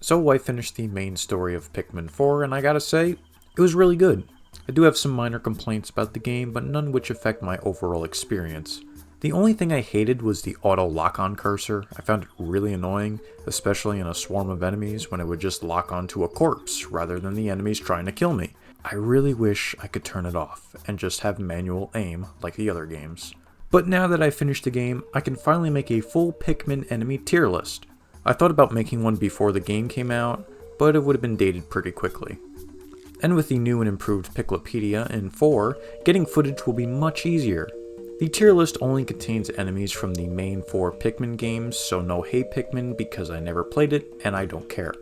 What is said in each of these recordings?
So I finished the main story of Pikmin 4, and I gotta say, it was really good. I do have some minor complaints about the game, but none which affect my overall experience. The only thing I hated was the auto lock-on cursor. I found it really annoying, especially in a swarm of enemies when it would just lock onto a corpse rather than the enemies trying to kill me. I really wish I could turn it off and just have manual aim like the other games. But now that I finished the game, I can finally make a full Pikmin enemy tier list. I thought about making one before the game came out, but it would have been dated pretty quickly. And with the new and improved Piclopedia in 4, getting footage will be much easier. The tier list only contains enemies from the main 4 Pikmin games, so no Hey Pikmin because I never played it and I don't care.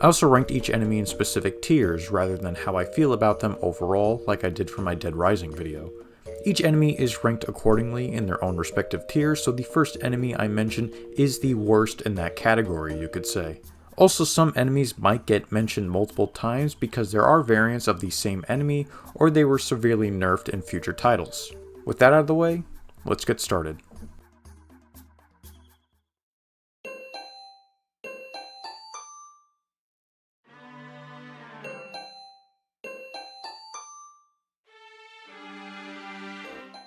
I also ranked each enemy in specific tiers rather than how I feel about them overall like I did for my Dead Rising video. Each enemy is ranked accordingly in their own respective tiers, so the first enemy I mention is the worst in that category, you could say. Also, some enemies might get mentioned multiple times because there are variants of the same enemy, or they were severely nerfed in future titles. With that out of the way, let's get started.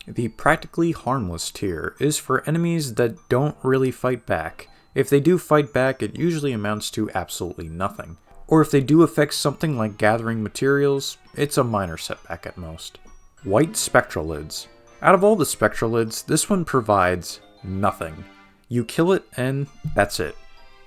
The practically harmless tier is for enemies that don't really fight back. If they do fight back, it usually amounts to absolutely nothing. Or if they do affect something like gathering materials, it's a minor setback at most. White Spectralids. Out of all the Spectralids, this one provides nothing. You kill it and that's it.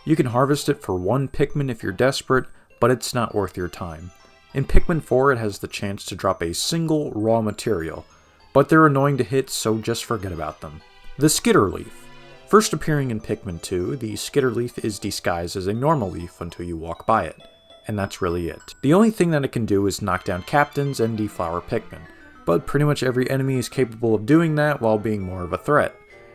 You can harvest it for one Pikmin if you're desperate, but it's not worth your time. In Pikmin 4 it has the chance to drop a single raw material, but they're annoying to hit, so just forget about them. The Skitterleaf. First appearing in Pikmin 2, the Skitterleaf is disguised as a normal leaf until you walk by it, and that's really it. The only thing that it can do is knock down captains and deflower Pikmin, but pretty much every enemy is capable of doing that while being more of a threat.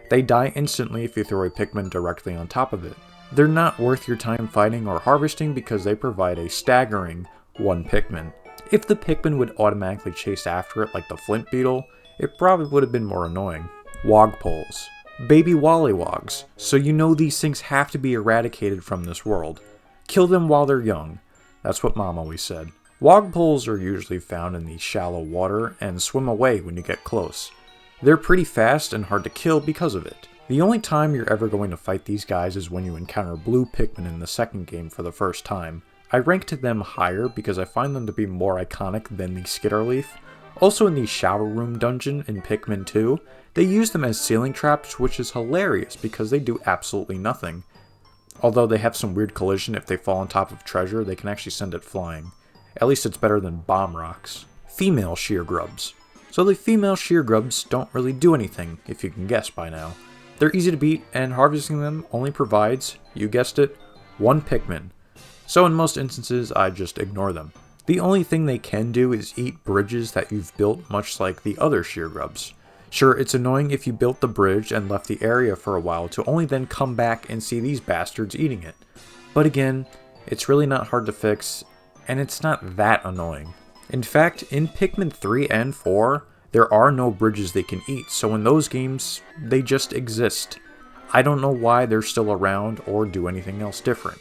They die instantly if you throw a Pikmin directly on top of it. They're not worth your time fighting or harvesting because they provide a staggering one Pikmin. If the Pikmin would automatically chase after it like the Flint Beetle, it probably would have been more annoying. Wogpoles. Baby Wollywogs, so you know these things have to be eradicated from this world. Kill them while they're young. That's what Mom always said. Wogpoles are usually found in the shallow water and swim away when you get close. They're pretty fast and hard to kill because of it. The only time you're ever going to fight these guys is when you encounter blue Pikmin in the second game for the first time. I ranked them higher because I find them to be more iconic than the Skitterleaf. Also in the shower room dungeon in Pikmin 2, they use them as ceiling traps, which is hilarious because they do absolutely nothing. Although they have some weird collision, if they fall on top of treasure, they can actually send it flying. At least it's better than bomb rocks. Female Sheargrubs. So the female Sheargrubs don't really do anything, if you can guess by now. They're easy to beat, and harvesting them only provides, you guessed it, one Pikmin. So in most instances, I just ignore them. The only thing they can do is eat bridges that you've built, much like the other Sheargrubs. Sure, it's annoying if you built the bridge and left the area for a while to only then come back and see these bastards eating it. But again, it's really not hard to fix, and it's not that annoying. In fact, in Pikmin 3 and 4, there are no bridges they can eat, so in those games, they just exist. I don't know why they're still around or do anything else different.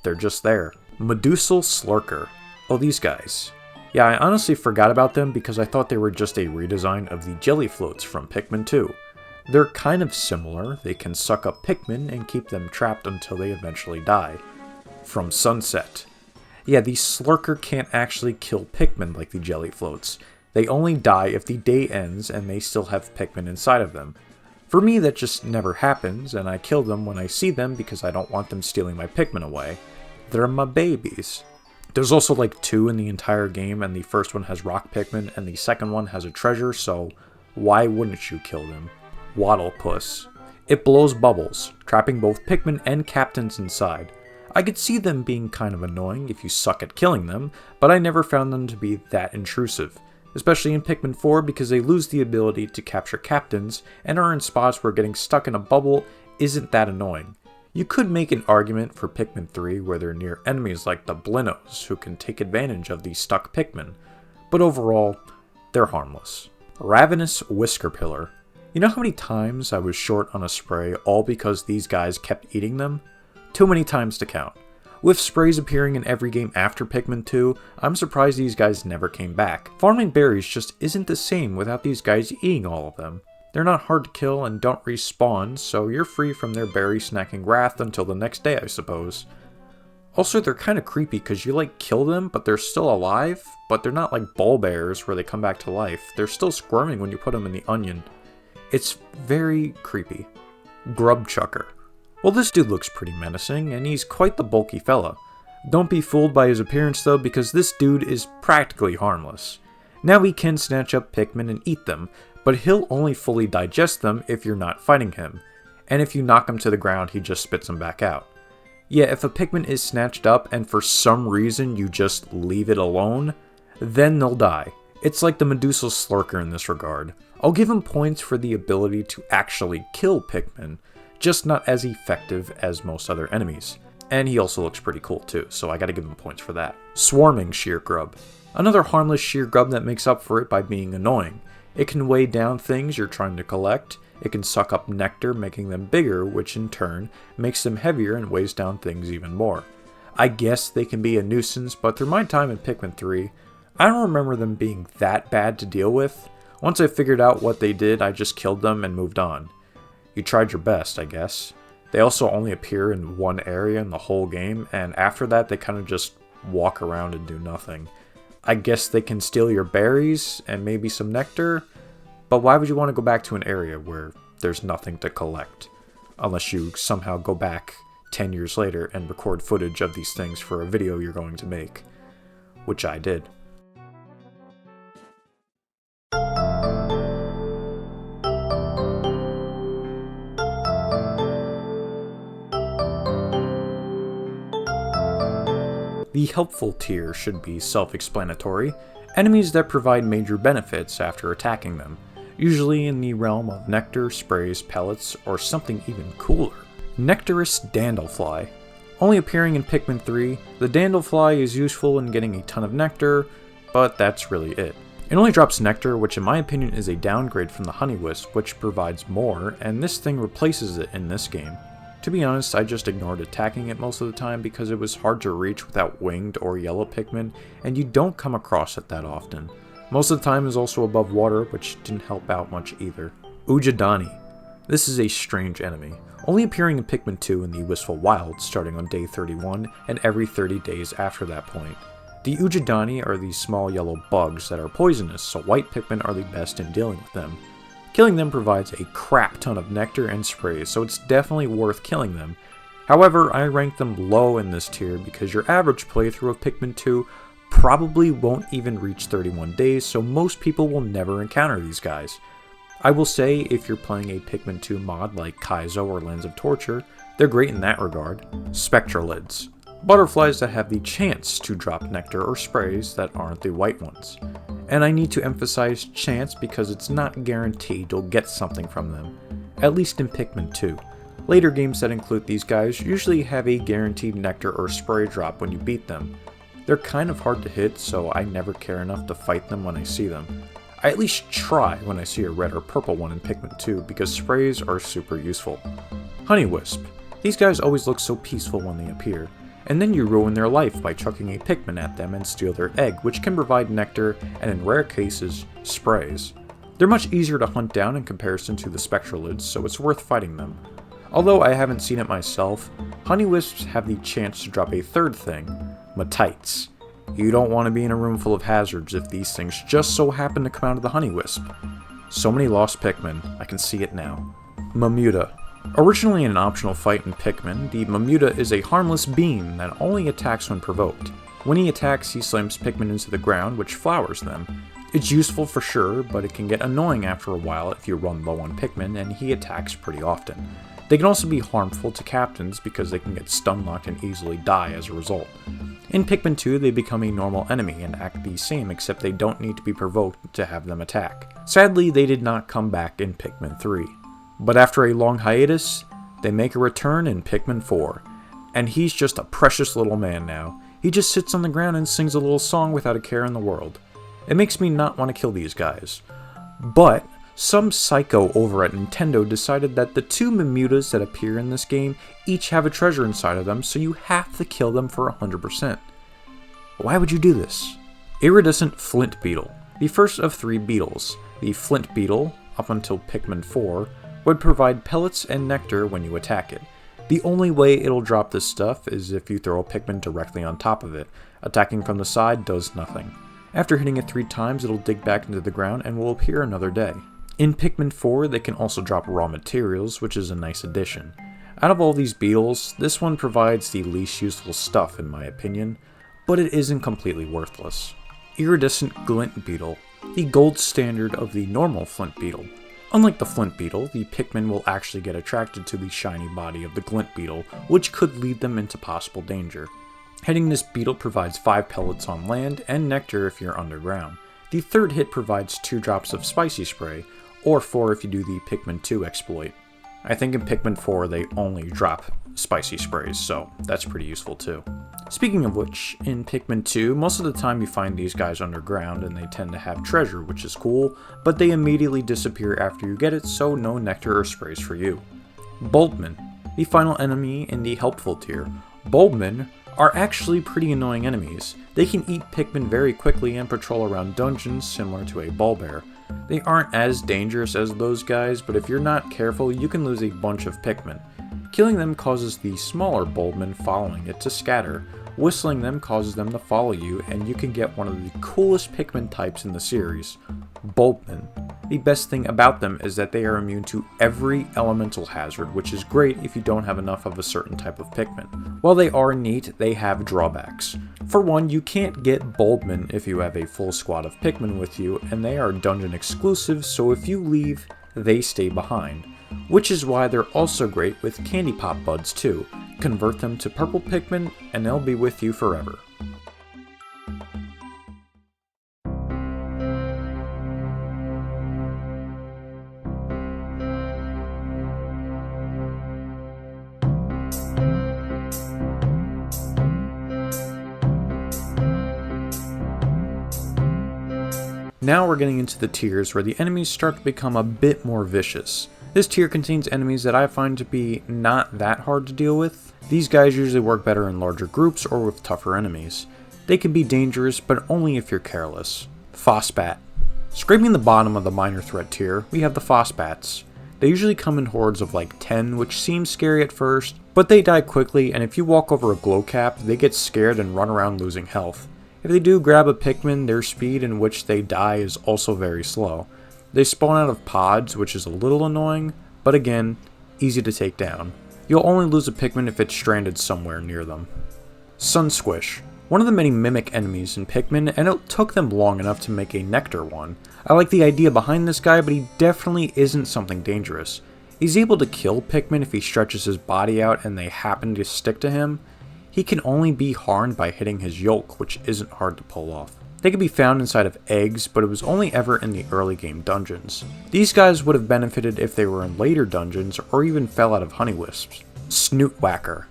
They're just there. Medusal Slurker. Oh, these guys. Yeah, I honestly forgot about them because I thought they were just a redesign of the jelly floats from Pikmin 2. They're kind of similar. They can suck up Pikmin and keep them trapped until they eventually die. From Sunset. Yeah, the Slurker can't actually kill Pikmin like the jelly floats. They only die if the day ends and they still have Pikmin inside of them. For me, that just never happens, and I kill them when I see them because I don't want them stealing my Pikmin away. They're my babies. There's also like 2 in the entire game, and the first one has rock Pikmin, and the second one has a treasure, so why wouldn't you kill them? Waddlepuss. It blows bubbles, trapping both Pikmin and captains inside. I could see them being kind of annoying if you suck at killing them, but I never found them to be that intrusive. Especially in Pikmin 4 because they lose the ability to capture captains, and are in spots where getting stuck in a bubble isn't that annoying. You could make an argument for Pikmin 3 where they're near enemies like the Blinos who can take advantage of the stuck Pikmin, but overall, they're harmless. Ravenous Whiskerpillar. You know how many times I was short on a spray all because these guys kept eating them? Too many times to count. With sprays appearing in every game after Pikmin 2, I'm surprised these guys never came back. Farming berries just isn't the same without these guys eating all of them. They're not hard to kill and don't respawn, so you're free from their berry snacking wrath until the next day, I suppose. Also, they're kind of creepy because you kill them, but they're still alive, but they're not like bull bears where they come back to life. They're still squirming when you put them in the onion. It's very creepy. Grub Chucker. Well, this dude looks pretty menacing, and he's quite the bulky fella. Don't be fooled by his appearance though, because this dude is practically harmless. Now he can snatch up Pikmin and eat them, but he'll only fully digest them if you're not fighting him, and if you knock him to the ground, he just spits them back out. Yeah, if a Pikmin is snatched up and for some reason you just leave it alone, then they'll die. It's like the Medusa Slurker in this regard. I'll give him points for the ability to actually kill Pikmin, just not as effective as most other enemies. And he also looks pretty cool too, so I gotta give him points for that. Swarming Sheer Grub. Another harmless sheer grub that makes up for it by being annoying. It can weigh down things you're trying to collect. It can suck up nectar, making them bigger, which in turn makes them heavier and weighs down things even more. I guess they can be a nuisance, but through my time in Pikmin 3, I don't remember them being that bad to deal with. Once I figured out what they did, I just killed them and moved on. You tried your best, I guess. They also only appear in one area in the whole game, and after that they kind of just walk around and do nothing. I guess they can steal your berries and maybe some nectar, but why would you want to go back to an area where there's nothing to collect? Unless you somehow go back 10 years later and record footage of these things for a video you're going to make. Which I did. The helpful tier should be self-explanatory, enemies that provide major benefits after attacking them, usually in the realm of nectar, sprays, pellets, or something even cooler. Nectarous Dandlefly. Only appearing in Pikmin 3, the Dandlefly is useful in getting a ton of nectar, but that's really it. It only drops nectar, which in my opinion is a downgrade from the Honeywisp, which provides more, and this thing replaces it in this game. To be honest, I just ignored attacking it most of the time because it was hard to reach without winged or yellow Pikmin, and you don't come across it that often. Most of the time is also above water, which didn't help out much either. Ujadani. This is a strange enemy, only appearing in Pikmin 2 in the Wistful Wilds starting on day 31 and every 30 days after that point. The Ujadani are these small yellow bugs that are poisonous, so white Pikmin are the best in dealing with them. Killing them provides a crap ton of nectar and sprays, so it's definitely worth killing them. However, I rank them low in this tier because your average playthrough of Pikmin 2 probably won't even reach 31 days, so most people will never encounter these guys. I will say, if you're playing a Pikmin 2 mod like Kaizo or Lens of Torture, they're great in that regard. Spectralids. Butterflies that have the chance to drop nectar or sprays that aren't the white ones. And I need to emphasize chance because it's not guaranteed you'll get something from them, at least in Pikmin 2. Later games that include these guys usually have a guaranteed nectar or spray drop when you beat them. They're kind of hard to hit, so I never care enough to fight them when I see them. I at least try when I see a red or purple one in Pikmin 2 because sprays are super useful. Honeywisp. These guys always look so peaceful when they appear, and then you ruin their life by chucking a Pikmin at them and steal their egg, which can provide nectar and in rare cases, sprays. They're much easier to hunt down in comparison to the Spectralids, so it's worth fighting them. Although I haven't seen it myself, Honeywisps have the chance to drop a third thing, Matites. You don't want to be in a room full of hazards if these things just so happen to come out of the Honeywisp. So many lost Pikmin, I can see it now. Mamuta. Originally an optional fight in Pikmin, the Mamuta is a harmless being that only attacks when provoked. When he attacks, he slams Pikmin into the ground, which flowers them. It's useful for sure, but it can get annoying after a while if you run low on Pikmin, and he attacks pretty often. They can also be harmful to captains because they can get stun-locked and easily die as a result. In Pikmin 2, they become a normal enemy and act the same, except they don't need to be provoked to have them attack. Sadly, they did not come back in Pikmin 3. But after a long hiatus, they make a return in Pikmin 4. And he's just a precious little man now. He just sits on the ground and sings a little song without a care in the world. It makes me not want to kill these guys. But Some psycho over at Nintendo decided that the 2 Mamutas that appear in this game each have a treasure inside of them, so you have to kill them for 100%. Why would you do this? Iridescent Flint Beetle. The first of 3 beetles. The Flint Beetle, up until Pikmin 4, would provide pellets and nectar when you attack it. The only way it'll drop this stuff is if you throw a Pikmin directly on top of it. Attacking from the side does nothing. After hitting it 3 times, it'll dig back into the ground and will appear another day. In Pikmin 4, they can also drop raw materials, which is a nice addition. Out of all these beetles, this one provides the least useful stuff in my opinion, but it isn't completely worthless. Iridescent Glint Beetle, the gold standard of the normal Flint Beetle. Unlike the Flint Beetle, the Pikmin will actually get attracted to the shiny body of the Glint Beetle, which could lead them into possible danger. Hitting this beetle provides 5 pellets on land and nectar if you're underground. The third hit provides 2 drops of spicy spray, or 4 if you do the Pikmin 2 exploit. I think in Pikmin 4 they only drop spicy sprays, so that's pretty useful too. Speaking of which, in Pikmin 2, most of the time you find these guys underground and they tend to have treasure, which is cool, but they immediately disappear after you get it, so no nectar or sprays for you. Bulbmin, the final enemy in the helpful tier. Bulbmin are actually pretty annoying enemies. They can eat Pikmin very quickly and patrol around dungeons similar to a Bulbear. They aren't as dangerous as those guys, but if you're not careful, you can lose a bunch of Pikmin. Killing them causes the smaller Bulbmin following it to scatter. Whistling them causes them to follow you, and you can get one of the coolest Pikmin types in the series, Bulbmin. The best thing about them is that they are immune to every elemental hazard, which is great if you don't have enough of a certain type of Pikmin. While they are neat, they have drawbacks. For one, you can't get Bulbmin if you have a full squad of Pikmin with you, and they are dungeon exclusive, so if you leave, they stay behind. Which is why they're also great with Candy Pop Buds too. Convert them to purple Pikmin, and they'll be with you forever. Now we're getting into the tiers where the enemies start to become a bit more vicious. This tier contains enemies that I find to be not that hard to deal with. These guys usually work better in larger groups or with tougher enemies. They can be dangerous, but only if you're careless. Phosbat. Scraping the bottom of the minor threat tier, we have the Phosbats. They usually come in hordes of like 10, which seems scary at first, but they die quickly, and if you walk over a glow cap, they get scared and run around losing health. If they do grab a Pikmin, their speed in which they die is also very slow. They spawn out of pods, which is a little annoying, but again, easy to take down. You'll only lose a Pikmin if it's stranded somewhere near them. Sunsquish. One of the many mimic enemies in Pikmin, and it took them long enough to make a Nectar one. I like the idea behind this guy, but he definitely isn't something dangerous. He's able to kill Pikmin if he stretches his body out and they happen to stick to him. He can only be harmed by hitting his yolk, which isn't hard to pull off. They could be found inside of eggs, but it was only ever in the early game dungeons. These guys would have benefited if they were in later dungeons or even fell out of honey wisps. Snoot Whacker.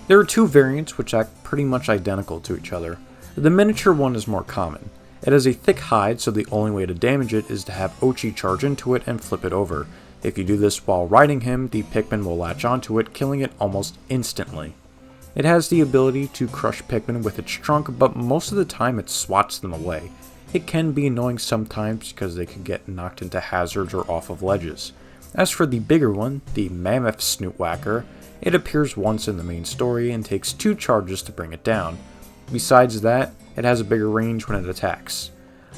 There are 2 variants which act pretty much identical to each other. The miniature one is more common. It has a thick hide, so the only way to damage it is to have Ochi charge into it and flip it over. If you do this while riding him, the Pikmin will latch onto it, killing it almost instantly. It has the ability to crush Pikmin with its trunk, but most of the time it swats them away. It can be annoying sometimes because they can get knocked into hazards or off of ledges. As for the bigger one, the Mammoth Snoot Whacker, it appears once in the main story and takes 2 charges to bring it down. Besides that, it has a bigger range when it attacks.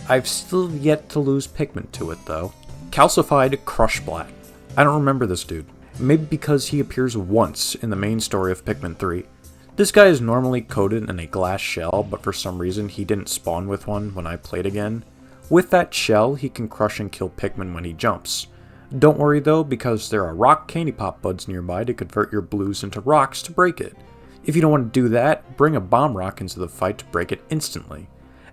I've still yet to lose Pikmin to it though. Calcified Crushblat. I don't remember this dude. Maybe because he appears once in the main story of Pikmin 3. This guy is normally coated in a glass shell, but for some reason he didn't spawn with one when I played again. With that shell, he can crush and kill Pikmin when he jumps. Don't worry though, because there are rock candy pop buds nearby to convert your blues into rocks to break it. If you don't want to do that, bring a bomb rock into the fight to break it instantly.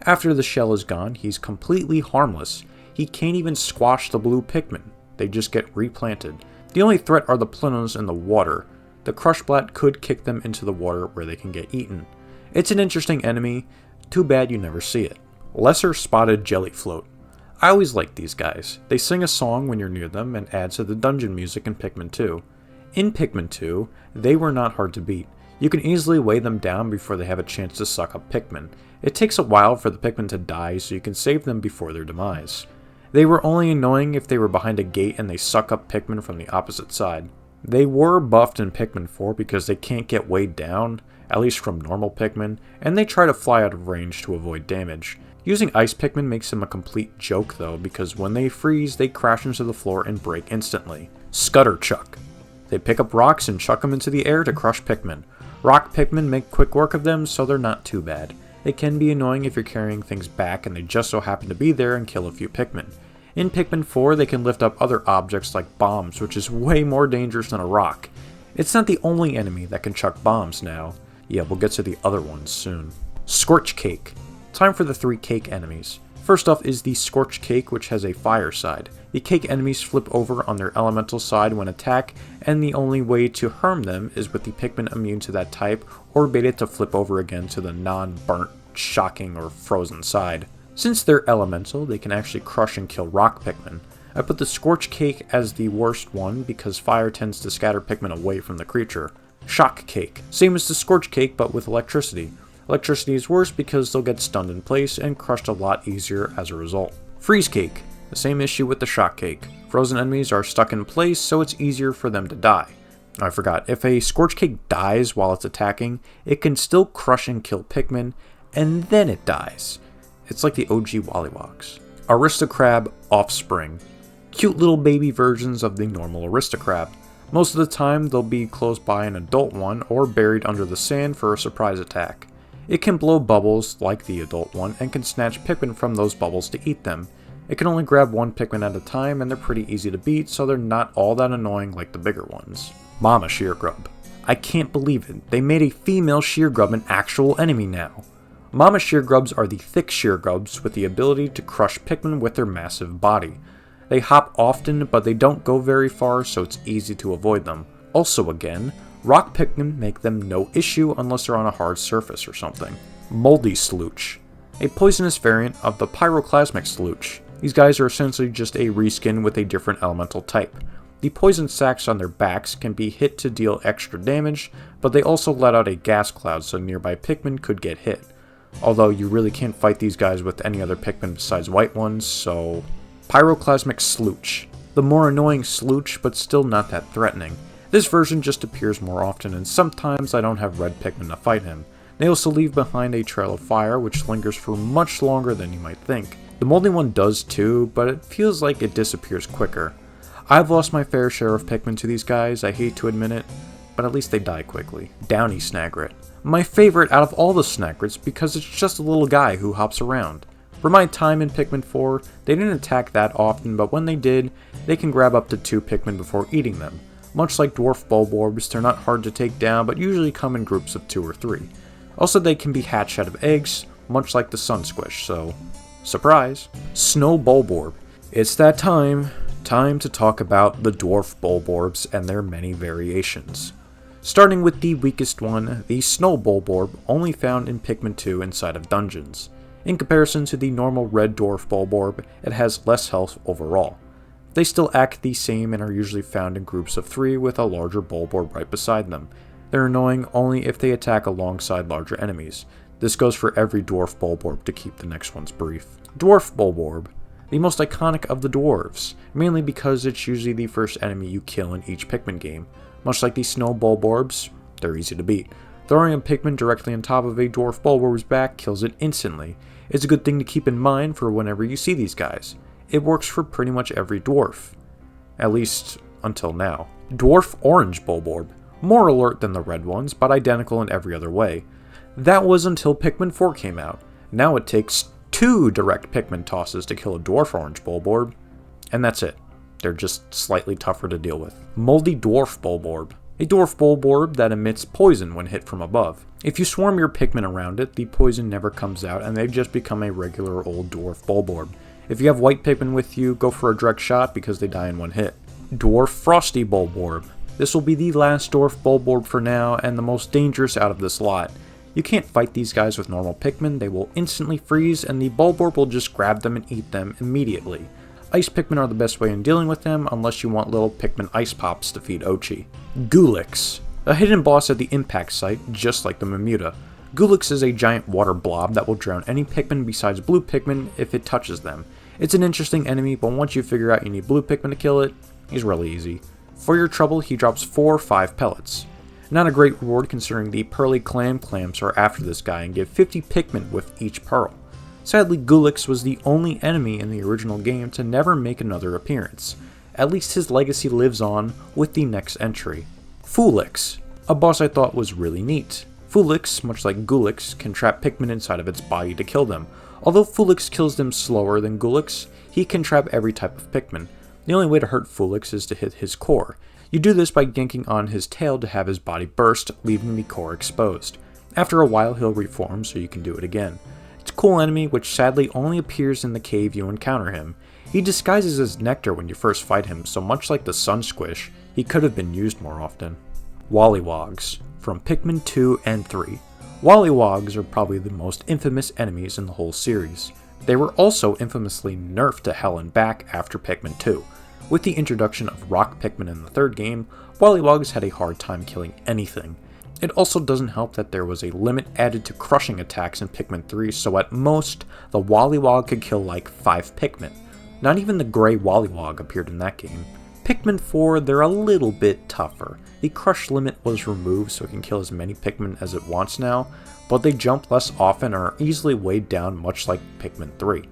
After the shell is gone, he's completely harmless. He can't even squash the blue Pikmin. They just get replanted. The only threat are the Plinnos in the water. The Crushblat could kick them into the water where they can get eaten. It's an interesting enemy, too bad you never see it. Lesser Spotted Jelly Float. I always like these guys. They sing a song when you're near them and add to the dungeon music in Pikmin 2. In Pikmin 2, they were not hard to beat. You can easily weigh them down before they have a chance to suck up Pikmin. It takes a while for the Pikmin to die, so you can save them before their demise. They were only annoying if they were behind a gate and they suck up Pikmin from the opposite side. They were buffed in Pikmin 4 because they can't get weighed down, at least from normal Pikmin, and they try to fly out of range to avoid damage. Using Ice Pikmin makes them a complete joke though, because when they freeze, they crash into the floor and break instantly. Scutter Chuck. They pick up rocks and chuck them into the air to crush Pikmin. Rock Pikmin make quick work of them, so they're not too bad. They can be annoying if you're carrying things back and they just so happen to be there and kill a few Pikmin. In Pikmin 4, they can lift up other objects like bombs, which is way more dangerous than a rock. It's not the only enemy that can chuck bombs now. Yeah, we'll get to the other ones soon. Scorch Cake. Time for the 3 cake enemies. First off is the Scorch Cake, which has a fire side. The cake enemies flip over on their elemental side when attacked, and the only way to harm them is with the Pikmin immune to that type, or bait it to flip over again to the non-burnt, shocking, or frozen side. Since they're elemental, they can actually crush and kill rock Pikmin. I put the Scorch Cake as the worst one because fire tends to scatter Pikmin away from the creature. Shock Cake. Same as the Scorch Cake, but with electricity. Electricity is worse because they'll get stunned in place and crushed a lot easier as a result. Freeze Cake. The same issue with the Shock Cake. Frozen enemies are stuck in place, so it's easier for them to die. I forgot, if a Scorch Cake dies while it's attacking, it can still crush and kill Pikmin, and then it dies. It's like the OG Wollywogs. Aristocrab Offspring. Cute little baby versions of the normal Aristocrab. Most of the time they'll be close by an adult one or buried under the sand for a surprise attack. It can blow bubbles like the adult one and can snatch Pikmin from those bubbles to eat them. It can only grab one Pikmin at a time and they're pretty easy to beat, so they're not all that annoying like the bigger ones. Mama Sheargrub. I can't believe it, they made a female Sheargrub an actual enemy now. Mama Sheargrubs are the thick Sheargrubs with the ability to crush Pikmin with their massive body. They hop often, but they don't go very far, so it's easy to avoid them. Also again, rock Pikmin make them no issue unless they're on a hard surface or something. Moldy Slooch. A poisonous variant of the Pyroclasmic Slooch. These guys are essentially just a reskin with a different elemental type. The poison sacs on their backs can be hit to deal extra damage, but they also let out a gas cloud so nearby Pikmin could get hit. Although you really can't fight these guys with any other Pikmin besides white ones, so... Pyroclasmic Slooch. The more annoying Slooch, but still not that threatening. This version just appears more often, and sometimes I don't have red Pikmin to fight him. They also leave behind a trail of fire, which lingers for much longer than you might think. The moldy one does too, but it feels like it disappears quicker. I've lost my fair share of Pikmin to these guys, I hate to admit it, but at least they die quickly. Downy Snagret. My favorite out of all the Snagrets because it's just a little guy who hops around. For my time in Pikmin 4, they didn't attack that often, but when they did, they can grab up to 2 Pikmin before eating them. Much like dwarf bulborbs, they're not hard to take down, but usually come in groups of 2 or 3. Also, they can be hatched out of eggs, much like the Sun Squish, so... surprise! Snow Bulborb. It's that time to talk about the dwarf bulborbs and their many variations. Starting with the weakest one, the Snow Bulborb, only found in Pikmin 2 inside of dungeons. In comparison to the normal red dwarf Bulborb, it has less health overall. They still act the same and are usually found in groups of 3 with a larger Bulborb right beside them. They're annoying only if they attack alongside larger enemies. This goes for every dwarf Bulborb to keep the next ones brief. Dwarf Bulborb, the most iconic of the dwarves, mainly because it's usually the first enemy you kill in each Pikmin game. Much like the Snow Bulborbs, they're easy to beat. Throwing a Pikmin directly on top of a dwarf Bulborb's back kills it instantly. It's a good thing to keep in mind for whenever you see these guys. It works for pretty much every dwarf. At least, until now. Dwarf Orange Bulborb. More alert than the red ones, but identical in every other way. That was until Pikmin 4 came out. Now it takes 2 direct Pikmin tosses to kill a Dwarf Orange Bulborb. And that's it. They're just slightly tougher to deal with. Moldy Dwarf Bulborb. A dwarf Bulborb that emits poison when hit from above. If you swarm your Pikmin around it, the poison never comes out and they just become a regular old dwarf Bulborb. If you have white Pikmin with you, go for a direct shot because they die in one hit. Dwarf Frosty Bulborb. This will be the last dwarf Bulborb for now and the most dangerous out of this lot. You can't fight these guys with normal Pikmin, they will instantly freeze and the Bulborb will just grab them and eat them immediately. Ice Pikmin are the best way in dealing with them unless you want little Pikmin ice pops to feed Ochi. Gulix, a hidden boss at the impact site just like the Mamuta. Gulix is a giant water blob that will drown any Pikmin besides blue Pikmin if it touches them. It's an interesting enemy, but once you figure out you need blue Pikmin to kill it, he's really easy. For your trouble, he drops 4 or 5 pellets. Not a great reward considering the pearly clamps are after this guy and give 50 Pikmin with each pearl. Sadly, Gulix was the only enemy in the original game to never make another appearance. At least his legacy lives on with the next entry. Fulix, a boss I thought was really neat. Fulix, much like Gulix, can trap Pikmin inside of its body to kill them. Although Fulix kills them slower than Gulix, he can trap every type of Pikmin. The only way to hurt Fulix is to hit his core. You do this by yanking on his tail to have his body burst, leaving the core exposed. After a while he'll reform so you can do it again. It's a cool enemy which sadly only appears in the cave you encounter him. He disguises as nectar when you first fight him, so much like the Sun Squish, he could have been used more often. Wallywogs, from Pikmin 2 and 3. Wallywogs are probably the most infamous enemies in the whole series. They were also infamously nerfed to hell and back after Pikmin 2. With the introduction of Rock Pikmin in the third game, Wallywogs had a hard time killing anything. It also doesn't help that there was a limit added to crushing attacks in Pikmin 3, so at most, the Wallywog could kill like 5 Pikmin. Not even the Grey Wallywog appeared in that game. Pikmin 4, they're a little bit tougher. The crush limit was removed so it can kill as many Pikmin as it wants now, but they jump less often and are easily weighed down much like Pikmin 3.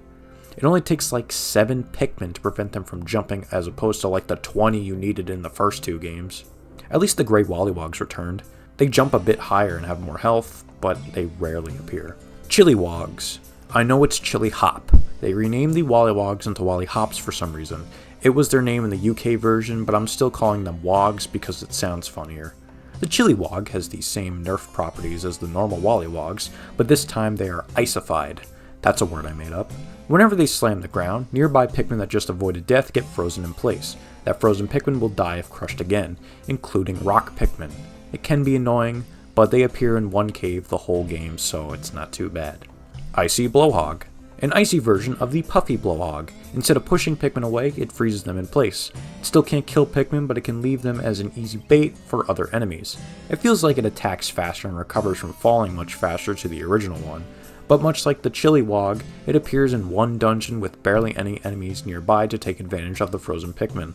It only takes like 7 Pikmin to prevent them from jumping as opposed to like the 20 you needed in the first 2 games. At least the Grey Wallywogs returned. They jump a bit higher and have more health, but they rarely appear. Chillywogs. I know it's Chili Hop. They renamed the Wallywogs into Wally Hops for some reason. It was their name in the UK version, but I'm still calling them Wogs because it sounds funnier. The Chilliwog has the same nerf properties as the normal Wallywogs, but this time they are icified. That's a word I made up. Whenever they slam the ground, nearby Pikmin that just avoided death get frozen in place. That frozen Pikmin will die if crushed again, including Rock Pikmin. It can be annoying, but they appear in one cave the whole game, so it's not too bad. Icy Blowhog. An icy version of the Puffy Blowhog. Instead of pushing Pikmin away, it freezes them in place. It still can't kill Pikmin, but it can leave them as an easy bait for other enemies. It feels like it attacks faster and recovers from falling much faster to the original one. But much like the Chilliwog, it appears in one dungeon with barely any enemies nearby to take advantage of the frozen Pikmin.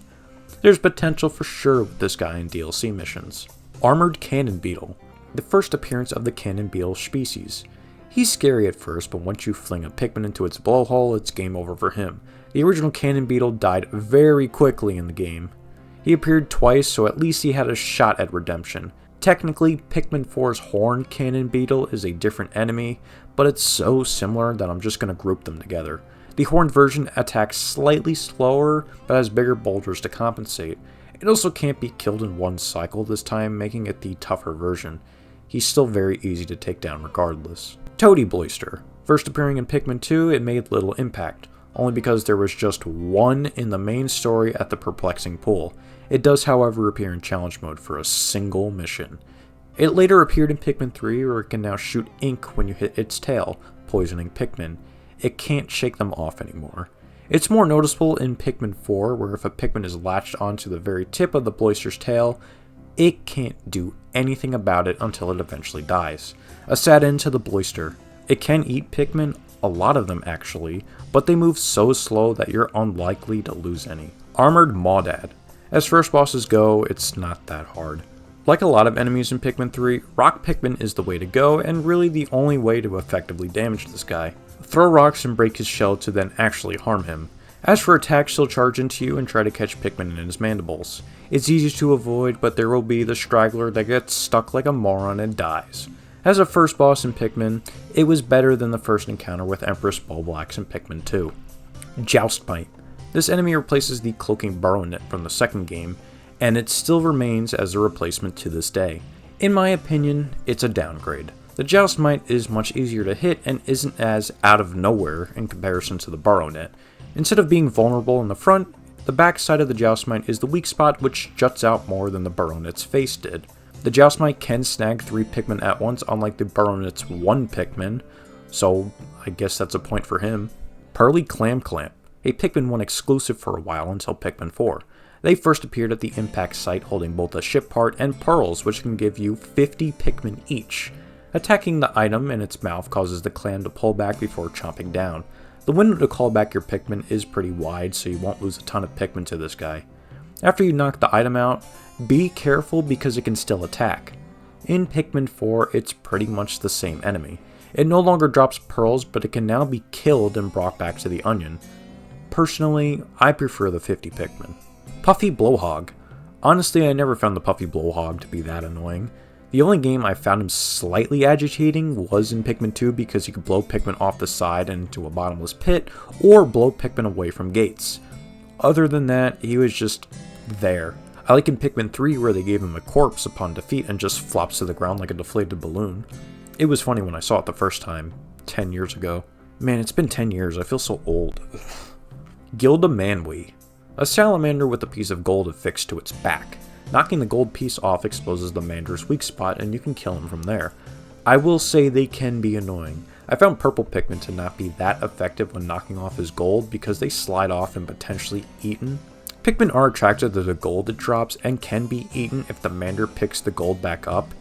There's potential for sure with this guy in DLC missions. Armored Cannon Beetle. The first appearance of the Cannon Beetle species. He's scary at first, but once you fling a Pikmin into its blowhole, it's game over for him. The original Cannon Beetle died very quickly in the game. He appeared twice, so at least he had a shot at redemption. Technically, Pikmin 4's Horned Cannon Beetle is a different enemy, but it's so similar that I'm just going to group them together. The Horned version attacks slightly slower, but has bigger boulders to compensate. It also can't be killed in one cycle this time, making it the tougher version. He's still very easy to take down regardless. Toady Bloister. First appearing in Pikmin 2, it made little impact, only because there was just one in the main story at the Perplexing Pool. It does however appear in challenge mode for a single mission. It later appeared in Pikmin 3 where it can now shoot ink when you hit its tail, poisoning Pikmin. It can't shake them off anymore. It's more noticeable in Pikmin 4 where if a Pikmin is latched onto the very tip of the Bloister's tail, it can't do anything about it until it eventually dies. A sad end to the Bloister. It can eat Pikmin, a lot of them actually, but they move so slow that you're unlikely to lose any. Armored Maudad. As first bosses go, it's not that hard. Like a lot of enemies in Pikmin 3, Rock Pikmin is the way to go and really the only way to effectively damage this guy. Throw rocks and break his shell to then actually harm him. As for attacks, he'll charge into you and try to catch Pikmin in his mandibles. It's easy to avoid, but there will be the straggler that gets stuck like a moron and dies. As a first boss in Pikmin, it was better than the first encounter with Empress Bulblax in Pikmin 2. Joustmite. This enemy replaces the cloaking Baronet from the second game, and it still remains as a replacement to this day. In my opinion, it's a downgrade. The Joustmite is much easier to hit and isn't as out of nowhere in comparison to the Baronet. Instead of being vulnerable in the front, the back side of the Joustmite is the weak spot which juts out more than the Baronet's face did. The Joustmite can snag 3 Pikmin at once, unlike the Baronet's 1 Pikmin, so I guess that's a point for him. Pearly Clam Clamp, a Pikmin 1 exclusive for a while until Pikmin 4. They first appeared at the impact site holding both a ship part and pearls, which can give you 50 Pikmin each. Attacking the item in its mouth causes the clam to pull back before chomping down. The window to call back your Pikmin is pretty wide, so you won't lose a ton of Pikmin to this guy. After you knock the item out, be careful because it can still attack. In Pikmin 4, it's pretty much the same enemy. It no longer drops pearls, but it can now be killed and brought back to the onion. Personally, I prefer the 50 Pikmin. Puffy Blowhog. Honestly, I never found the Puffy Blowhog to be that annoying. The only game I found him slightly agitating was in Pikmin 2 because you could blow Pikmin off the side into a bottomless pit, or blow Pikmin away from gates. Other than that, he was just there. I like in Pikmin 3 where they gave him a corpse upon defeat and just flops to the ground like a deflated balloon. It was funny when I saw it the first time, 10 years ago. Man, it's been 10 years, I feel so old. Gilda Manwi. A salamander with a piece of gold affixed to its back. Knocking the gold piece off exposes the mander's weak spot and you can kill him from there. I will say they can be annoying. I found purple Pikmin to not be that effective when knocking off his gold because they slide off and potentially eaten. Pikmin are attracted to the gold it drops and can be eaten if the mander picks the gold back up.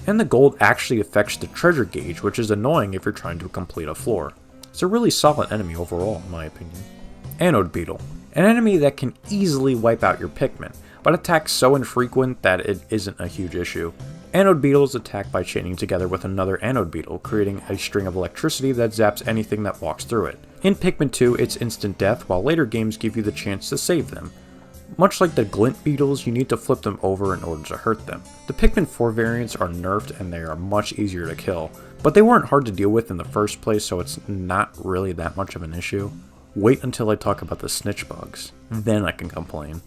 And the gold actually affects the treasure gauge, which is annoying if you're trying to complete a floor. It's a really solid enemy overall, in my opinion. Anode Beetle. An enemy that can easily wipe out your Pikmin, but attacks so infrequent that it isn't a huge issue. Anode Beetles attack by chaining together with another Anode Beetle, creating a string of electricity that zaps anything that walks through it. In Pikmin 2, it's instant death, while later games give you the chance to save them. Much like the Glint Beetles, you need to flip them over in order to hurt them. The Pikmin 4 variants are nerfed and they are much easier to kill, but they weren't hard to deal with in the first place, so it's not really that much of an issue. Wait until I talk about the snitch bugs, then I can complain.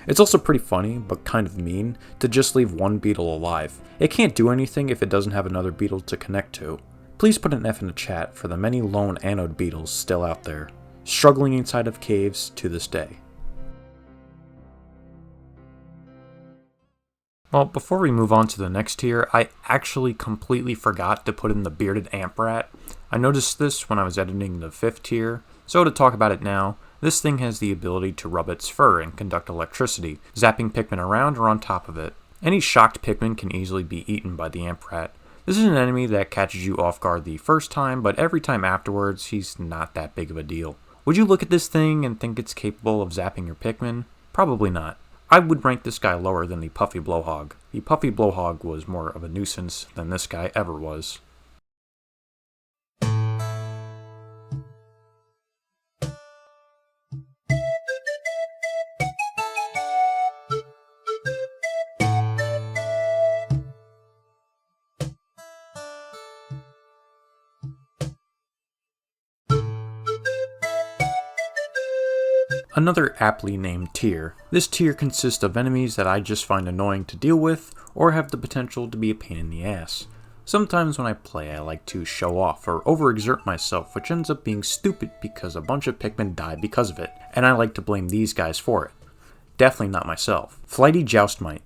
It's also pretty funny, but kind of mean, to just leave one beetle alive. It can't do anything if it doesn't have another beetle to connect to. Please put an F in the chat for the many lone anode beetles still out there, struggling inside of caves to this day. Well, before we move on to the next tier, I actually completely forgot to put in the bearded amp rat. I noticed this when I was editing the 5th tier, so to talk about it now, this thing has the ability to rub its fur and conduct electricity, zapping Pikmin around or on top of it. Any shocked Pikmin can easily be eaten by the amp rat. This is an enemy that catches you off guard the first time, but every time afterwards, he's not that big of a deal. Would you look at this thing and think it's capable of zapping your Pikmin? Probably not. I would rank this guy lower than the Puffy Blowhog. The Puffy Blowhog was more of a nuisance than this guy ever was. Another aptly named tier. This tier consists of enemies that I just find annoying to deal with, or have the potential to be a pain in the ass. Sometimes when I play I like to show off or overexert myself, which ends up being stupid because a bunch of Pikmin die because of it, and I like to blame these guys for it. Definitely not myself. Flighty Joustmite.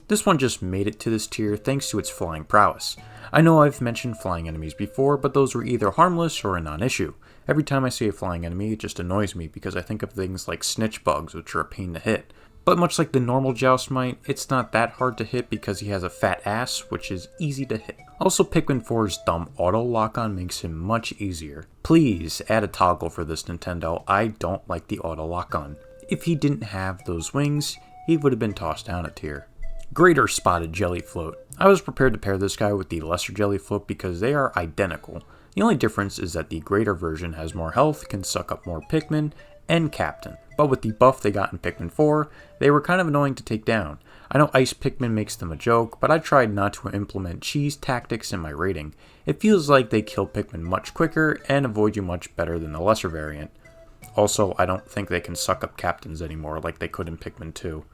This one just made it to this tier thanks to its flying prowess. I know I've mentioned flying enemies before, but those were either harmless or a non-issue. Every time I see a flying enemy, it just annoys me because I think of things like snitch bugs, which are a pain to hit. But much like the normal Joustmite, it's not that hard to hit because he has a fat ass, which is easy to hit. Also, Pikmin 4's dumb auto lock-on makes him much easier. Please add a toggle for this Nintendo, I don't like the auto lock-on. If he didn't have those wings, he would have been tossed down a tier. Greater Spotted Jellyfloat. I was prepared to pair this guy with the lesser Jellyfloat because they are identical. The only difference is that the greater version has more health, can suck up more Pikmin, and Captain. But with the buff they got in Pikmin 4, they were kind of annoying to take down. I know Ice Pikmin makes them a joke, but I tried not to implement cheese tactics in my rating. It feels like they kill Pikmin much quicker and avoid you much better than the lesser variant. Also, I don't think they can suck up Captains anymore like they could in Pikmin 2.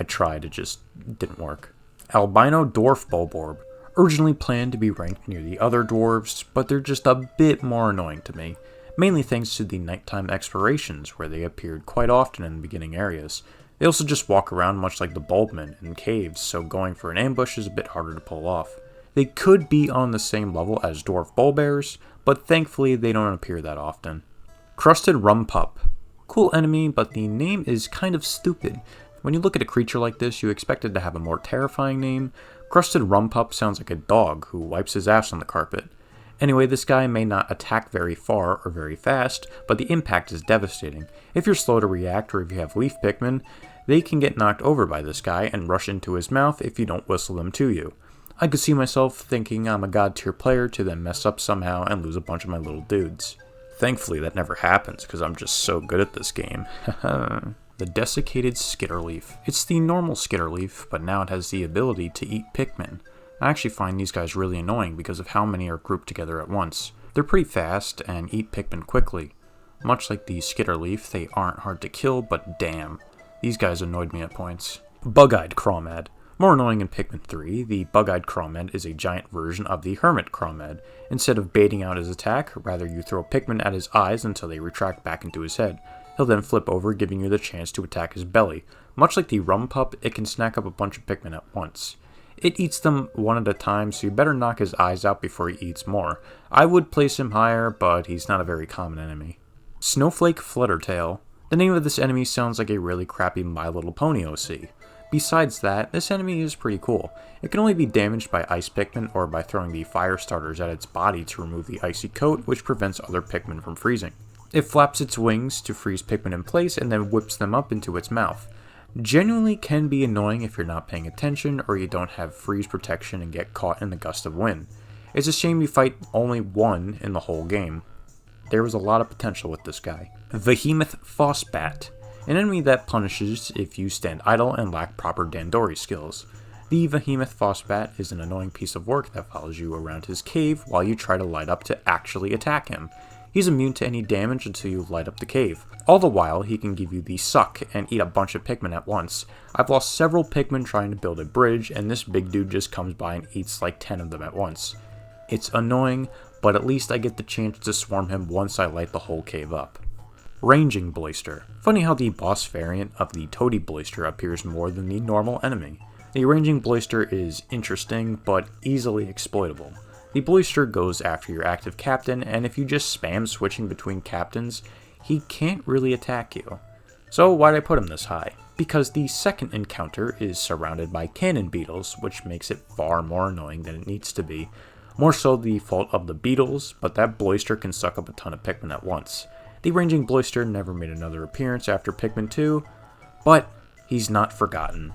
I tried, it just didn't work. Albino Dwarf Bulborb. Originally planned to be ranked near the other dwarves, but they're just a bit more annoying to me, mainly thanks to the nighttime explorations where they appeared quite often in the beginning areas. They also just walk around much like the bulbmen in caves, so going for an ambush is a bit harder to pull off. They could be on the same level as dwarf bullbears, but thankfully they don't appear that often. Crusted Rumpup. Cool enemy, but the name is kind of stupid. When you look at a creature like this, you expect it to have a more terrifying name. Crusted Rumpup sounds like a dog who wipes his ass on the carpet. Anyway, this guy may not attack very far or very fast, but the impact is devastating. If you're slow to react or if you have leaf Pikmin, they can get knocked over by this guy and rush into his mouth if you don't whistle them to you. I could see myself thinking I'm a god tier player to then mess up somehow and lose a bunch of my little dudes. Thankfully that never happens because I'm just so good at this game. The Desiccated Skitterleaf. It's the normal Skitterleaf, but now it has the ability to eat Pikmin. I actually find these guys really annoying because of how many are grouped together at once. They're pretty fast and eat Pikmin quickly. Much like the Skitterleaf, they aren't hard to kill, but damn, these guys annoyed me at points. Bug-Eyed Crawmad. More annoying in Pikmin 3, the Bug-Eyed Crawmad is a giant version of the Hermit Crawmad. Instead of baiting out his attack, rather you throw Pikmin at his eyes until they retract back into his head. He'll then flip over, giving you the chance to attack his belly. Much like the Rumpup, it can snack up a bunch of Pikmin at once. It eats them one at a time, so you better knock his eyes out before he eats more. I would place him higher, but he's not a very common enemy. Snowflake Fluttertail. The name of this enemy sounds like a really crappy My Little Pony OC. Besides that, this enemy is pretty cool. It can only be damaged by ice Pikmin or by throwing the fire starters at its body to remove the icy coat, which prevents other Pikmin from freezing. It flaps its wings to freeze Pikmin in place and then whips them up into its mouth. Genuinely can be annoying if you're not paying attention or you don't have freeze protection and get caught in the gust of wind. It's a shame you fight only one in the whole game. There was a lot of potential with this guy. Behemoth Fossbat. An enemy that punishes if you stand idle and lack proper Dandori skills. The Behemoth Fossbat is an annoying piece of work that follows you around his cave while you try to light up to actually attack him. He's immune to any damage until you light up the cave. All the while, he can give you the suck and eat a bunch of Pikmin at once. I've lost several Pikmin trying to build a bridge, and this big dude just comes by and eats like 10 of them at once. It's annoying, but at least I get the chance to swarm him once I light the whole cave up. Ranging Blaster. Funny how the boss variant of the Toady Blaster appears more than the normal enemy. The Ranging Blaster is interesting, but easily exploitable. The Blaster goes after your active captain, and if you just spam switching between captains, he can't really attack you. So why'd I put him this high? Because the second encounter is surrounded by cannon beetles, which makes it far more annoying than it needs to be. More so the fault of the beetles, but that Blaster can suck up a ton of Pikmin at once. The Ranging Blaster never made another appearance after Pikmin 2, but he's not forgotten.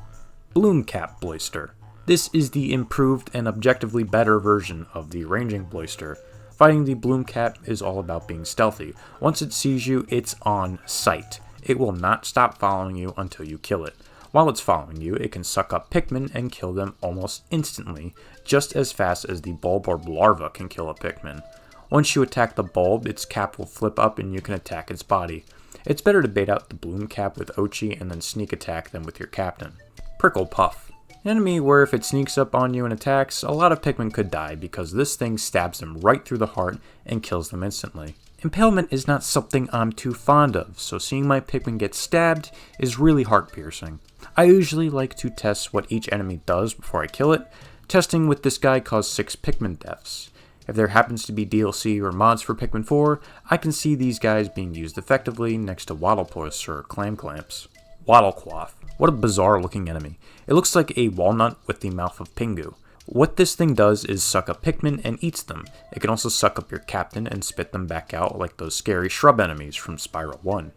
Bloomcap Blaster. This is the improved and objectively better version of the Ranging Blaster. Fighting the Bloomcap is all about being stealthy. Once it sees you, it's on sight. It will not stop following you until you kill it. While it's following you, it can suck up Pikmin and kill them almost instantly, just as fast as the bulb or larva can kill a Pikmin. Once you attack the bulb, its cap will flip up and you can attack its body. It's better to bait out the Bloomcap with Ochi and then sneak attack them with your captain. Prickle Puff. An enemy where if it sneaks up on you and attacks, a lot of Pikmin could die because this thing stabs them right through the heart and kills them instantly. Impalement is not something I'm too fond of, so seeing my Pikmin get stabbed is really heart-piercing. I usually like to test what each enemy does before I kill it. Testing with this guy caused 6 Pikmin deaths. If there happens to be DLC or mods for Pikmin 4, I can see these guys being used effectively next to Wattlepuss or Clam Clamps. Wattlequaff. What a bizarre looking enemy. It looks like a walnut with the mouth of Pingu. What this thing does is suck up Pikmin and eats them. It can also suck up your captain and spit them back out like those scary shrub enemies from Spyro 1.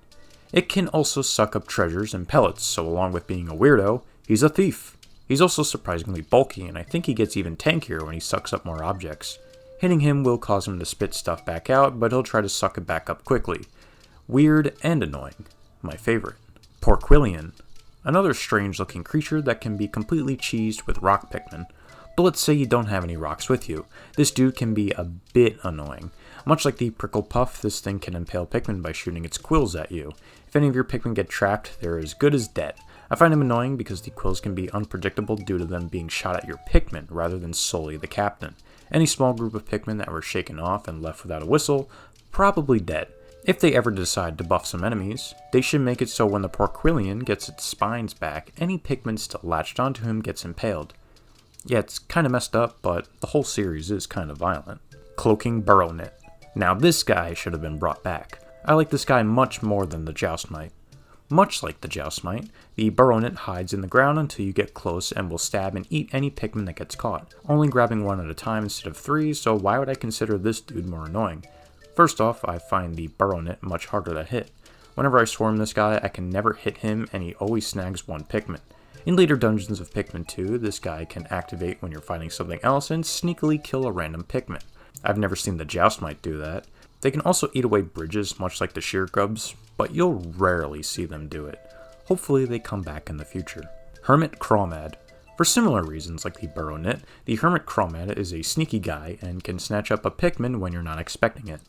It can also suck up treasures and pellets, so along with being a weirdo, he's a thief. He's also surprisingly bulky, and I think he gets even tankier when he sucks up more objects. Hitting him will cause him to spit stuff back out, but he'll try to suck it back up quickly. Weird and annoying. My favorite. Porquillian. Another strange looking creature that can be completely cheesed with rock Pikmin. But let's say you don't have any rocks with you. This dude can be a bit annoying. Much like the Prickle Puff, this thing can impale Pikmin by shooting its quills at you. If any of your Pikmin get trapped, they're as good as dead. I find him annoying because the quills can be unpredictable due to them being shot at your Pikmin rather than solely the captain. Any small group of Pikmin that were shaken off and left without a whistle, probably dead. If they ever decide to buff some enemies, they should make it so when the Porquillian gets its spines back, any Pikmin still latched onto him gets impaled. Yeah, it's kinda messed up, but the whole series is kinda violent. Cloaking Burrownit. Now this guy should have been brought back. I like this guy much more than the Joustmite. Much like the Joustmite, the Burrownit hides in the ground until you get close and will stab and eat any Pikmin that gets caught, only grabbing one at a time instead of 3, so why would I consider this dude more annoying? First off, I find the Burrownit much harder to hit. Whenever I swarm this guy, I can never hit him and he always snags one Pikmin. In later dungeons of Pikmin 2, this guy can activate when you're fighting something else and sneakily kill a random Pikmin. I've never seen the Joustmite do that. They can also eat away bridges, much like the Sheargrubs, but you'll rarely see them do it. Hopefully they come back in the future. Hermit Crawmad. For similar reasons like the Burrownit, the Hermit Crawmad is a sneaky guy and can snatch up a Pikmin when you're not expecting it.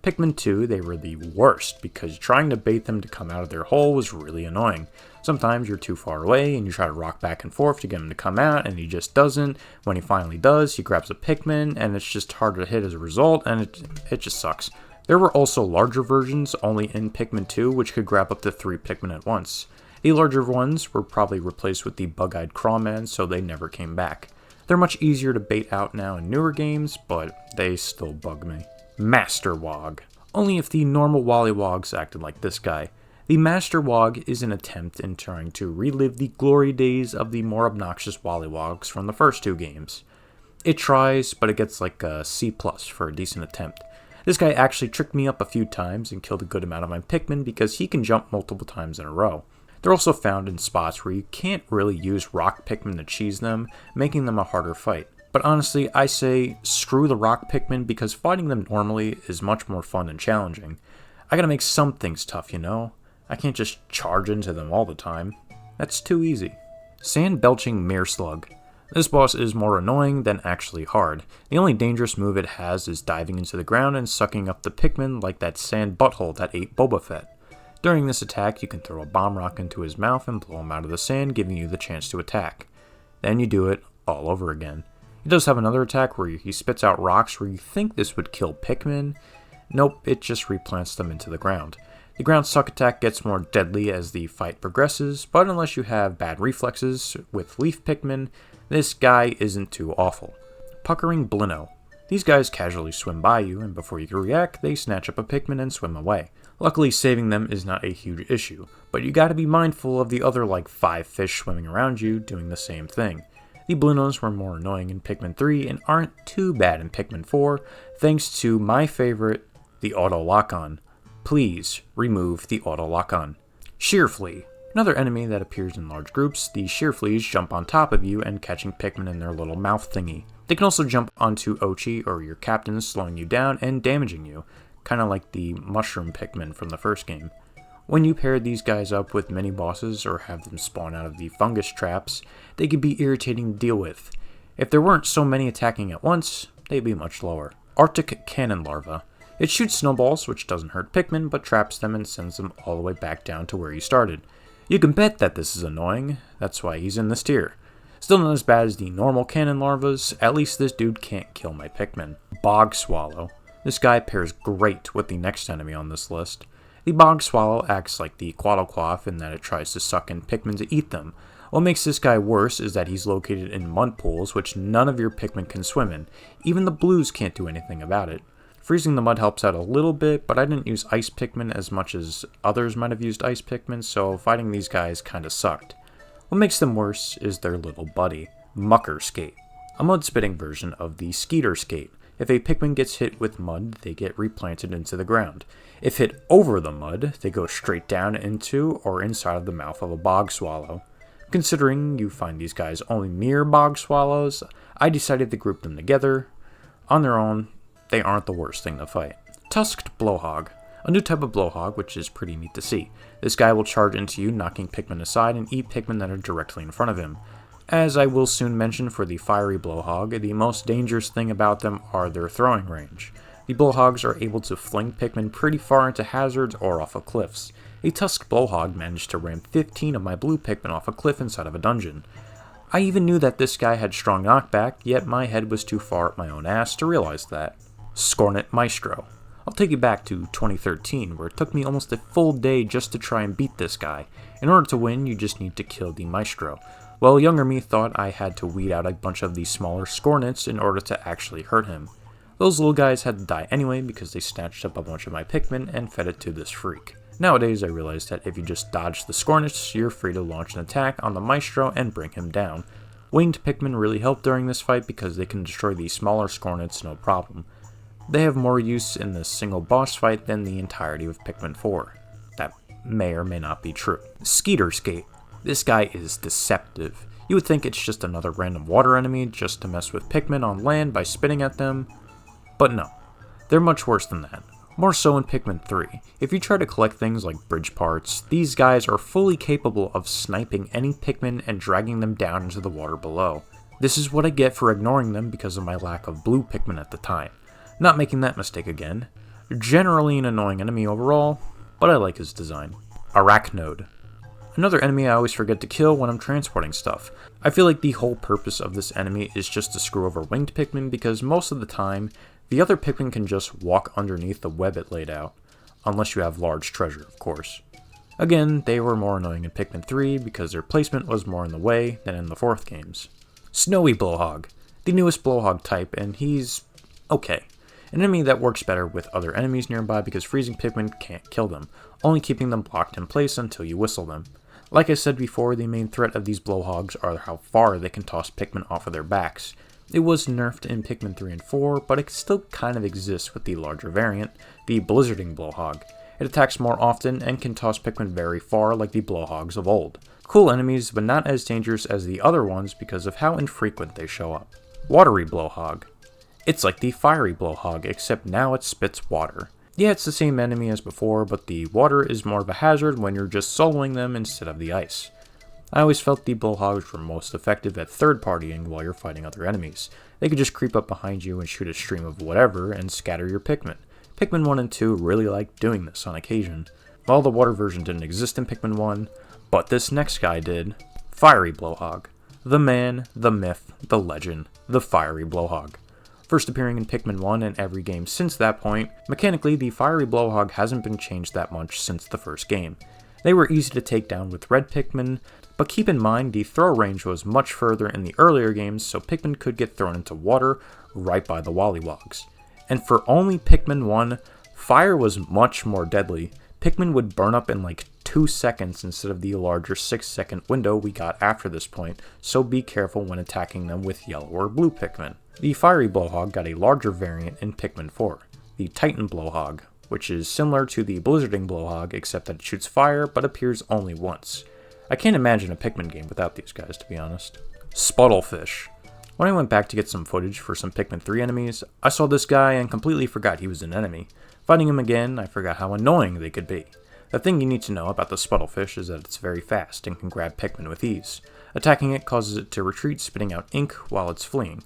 Pikmin 2, they were the worst because trying to bait them to come out of their hole was really annoying. Sometimes you're too far away and you try to rock back and forth to get him to come out and he just doesn't. When he finally does, he grabs a Pikmin and it's just harder to hit as a result and it just sucks. There were also larger versions only in Pikmin 2 which could grab up to 3 Pikmin at once. The larger ones were probably replaced with the bug-eyed Crawman, so they never came back. They're much easier to bait out now in newer games, but they still bug me. Master Wog. Only if the normal Wallywogs acted like this guy. The Master Wog is an attempt in trying to relive the glory days of the more obnoxious Wallywogs from the first 2 games. It tries, but it gets like a C+ for a decent attempt. This guy actually tricked me up a few times and killed a good amount of my Pikmin because he can jump multiple times in a row. They're also found in spots where you can't really use rock Pikmin to cheese them, making them a harder fight. But honestly, I say screw the rock Pikmin because fighting them normally is much more fun and challenging. I gotta make some things tough, you know? I can't just charge into them all the time. That's too easy. Sand Belching Meerslug. This boss is more annoying than actually hard. The only dangerous move it has is diving into the ground and sucking up the Pikmin like that sand butthole that ate Boba Fett. During this attack, you can throw a bomb rock into his mouth and blow him out of the sand, giving you the chance to attack. Then you do it all over again. He does have another attack where he spits out rocks where you think this would kill Pikmin. Nope, it just replants them into the ground. The ground suck attack gets more deadly as the fight progresses, but unless you have bad reflexes with leaf Pikmin, this guy isn't too awful. Puckering Blino. These guys casually swim by you, and before you can react, they snatch up a Pikmin and swim away. Luckily, saving them is not a huge issue, but you gotta be mindful of the other 5 fish swimming around you doing the same thing. The Blinos were more annoying in Pikmin 3 and aren't too bad in Pikmin 4, thanks to my favorite, the auto lock-on. Please remove the auto lock-on. Shearflea. Another enemy that appears in large groups, the Shearfleas jump on top of you and catching Pikmin in their little mouth thingy. They can also jump onto Ochi or your captain, slowing you down and damaging you, kinda like the mushroom Pikmin from the first game. When you pair these guys up with mini bosses or have them spawn out of the fungus traps, they can be irritating to deal with. If there weren't so many attacking at once, they'd be much lower. Arctic Cannon Larva. It shoots snowballs, which doesn't hurt Pikmin, but traps them and sends them all the way back down to where you started. You can bet that this is annoying, that's why he's in this tier. Still not as bad as the normal cannon larvas, at least this dude can't kill my Pikmin. Bog Swallow. This guy pairs great with the next enemy on this list. The Bog Swallow acts like the Quattlequaff in that it tries to suck in Pikmin to eat them. What makes this guy worse is that he's located in mud pools which none of your Pikmin can swim in. Even the blues can't do anything about it. Freezing the mud helps out a little bit, but I didn't use ice Pikmin as much as others might have used ice Pikmin, so fighting these guys kinda sucked. What makes them worse is their little buddy, Mucker Skate, a mud-spitting version of the Skeeter Skate. If a Pikmin gets hit with mud, they get replanted into the ground. If hit over the mud, they go straight down into or inside of the mouth of a Bog Swallow. Considering you find these guys only near Bog Swallows, I decided to group them together. On their own, they aren't the worst thing to fight. Tusked Blowhog. A new type of Blowhog, which is pretty neat to see. This guy will charge into you, knocking Pikmin aside and eat Pikmin that are directly in front of him. As I will soon mention for the fiery Blowhog, the most dangerous thing about them are their throwing range. The Blowhogs are able to fling Pikmin pretty far into hazards or off of cliffs. A Tusked Blowhog managed to ram 15 of my blue Pikmin off a cliff inside of a dungeon. I even knew that this guy had strong knockback, yet my head was too far up my own ass to realize that. Scornet Maestro. I'll take you back to 2013, where it took me almost a full day just to try and beat this guy. In order to win, you just need to kill the Maestro. Well, younger me thought I had to weed out a bunch of these smaller Scornets in order to actually hurt him. Those little guys had to die anyway because they snatched up a bunch of my Pikmin and fed it to this freak. Nowadays, I realized that if you just dodge the Scornets, you're free to launch an attack on the Maestro and bring him down. Winged Pikmin really help during this fight because they can destroy the smaller Scornets no problem. They have more use in this single boss fight than the entirety of Pikmin 4. That may or may not be true. Skeeter Skate. This guy is deceptive. You would think it's just another random water enemy just to mess with Pikmin on land by spitting at them, but no. They're much worse than that. More so in Pikmin 3. If you try to collect things like bridge parts, these guys are fully capable of sniping any Pikmin and dragging them down into the water below. This is what I get for ignoring them because of my lack of blue Pikmin at the time. Not making that mistake again. Generally an annoying enemy overall, but I like his design. Arachnode. Another enemy I always forget to kill when I'm transporting stuff. I feel like the whole purpose of this enemy is just to screw over winged Pikmin because most of the time, the other Pikmin can just walk underneath the web it laid out. Unless you have large treasure, of course. Again, they were more annoying in Pikmin 3 because their placement was more in the way than in the fourth games. Snowy Blowhog. The newest Blowhog type, and he's okay. An enemy that works better with other enemies nearby because freezing Pikmin can't kill them, only keeping them blocked in place until you whistle them. Like I said before, the main threat of these Blowhogs are how far they can toss Pikmin off of their backs. It was nerfed in Pikmin 3 and 4, but it still kind of exists with the larger variant, the Blizzarding Blowhog. It attacks more often and can toss Pikmin very far like the Blowhogs of old. Cool enemies, but not as dangerous as the other ones because of how infrequent they show up. Watery Blowhog. It's like the Fiery Blowhog, except now it spits water. Yeah, it's the same enemy as before, but the water is more of a hazard when you're just soloing them instead of the ice. I always felt the Blowhogs were most effective at third-partying while you're fighting other enemies. They could just creep up behind you and shoot a stream of whatever and scatter your Pikmin. Pikmin 1 and 2 really liked doing this on occasion. Well, the water version didn't exist in Pikmin 1, but this next guy did. Fiery Blowhog. The man, the myth, the legend, the Fiery Blowhog. First appearing in Pikmin 1 and every game since that point, mechanically the Fiery Blowhog hasn't been changed that much since the first game. They were easy to take down with red Pikmin, but keep in mind the throw range was much further in the earlier games, so Pikmin could get thrown into water right by the Wollywogs. And for only Pikmin 1, fire was much more deadly. Pikmin would burn up in like 2 seconds instead of the larger 6-second window we got after this point, so be careful when attacking them with yellow or blue Pikmin. The Fiery Blowhog got a larger variant in Pikmin 4, the Titan Blowhog, which is similar to the Blizzarding Blowhog except that it shoots fire but appears only once. I can't imagine a Pikmin game without these guys, to be honest. Sputtlefish. When I went back to get some footage for some Pikmin 3 enemies, I saw this guy and completely forgot he was an enemy. Fighting him again, I forgot how annoying they could be. The thing you need to know about the Sputtlefish is that it's very fast and can grab Pikmin with ease. Attacking it causes it to retreat, spitting out ink while it's fleeing.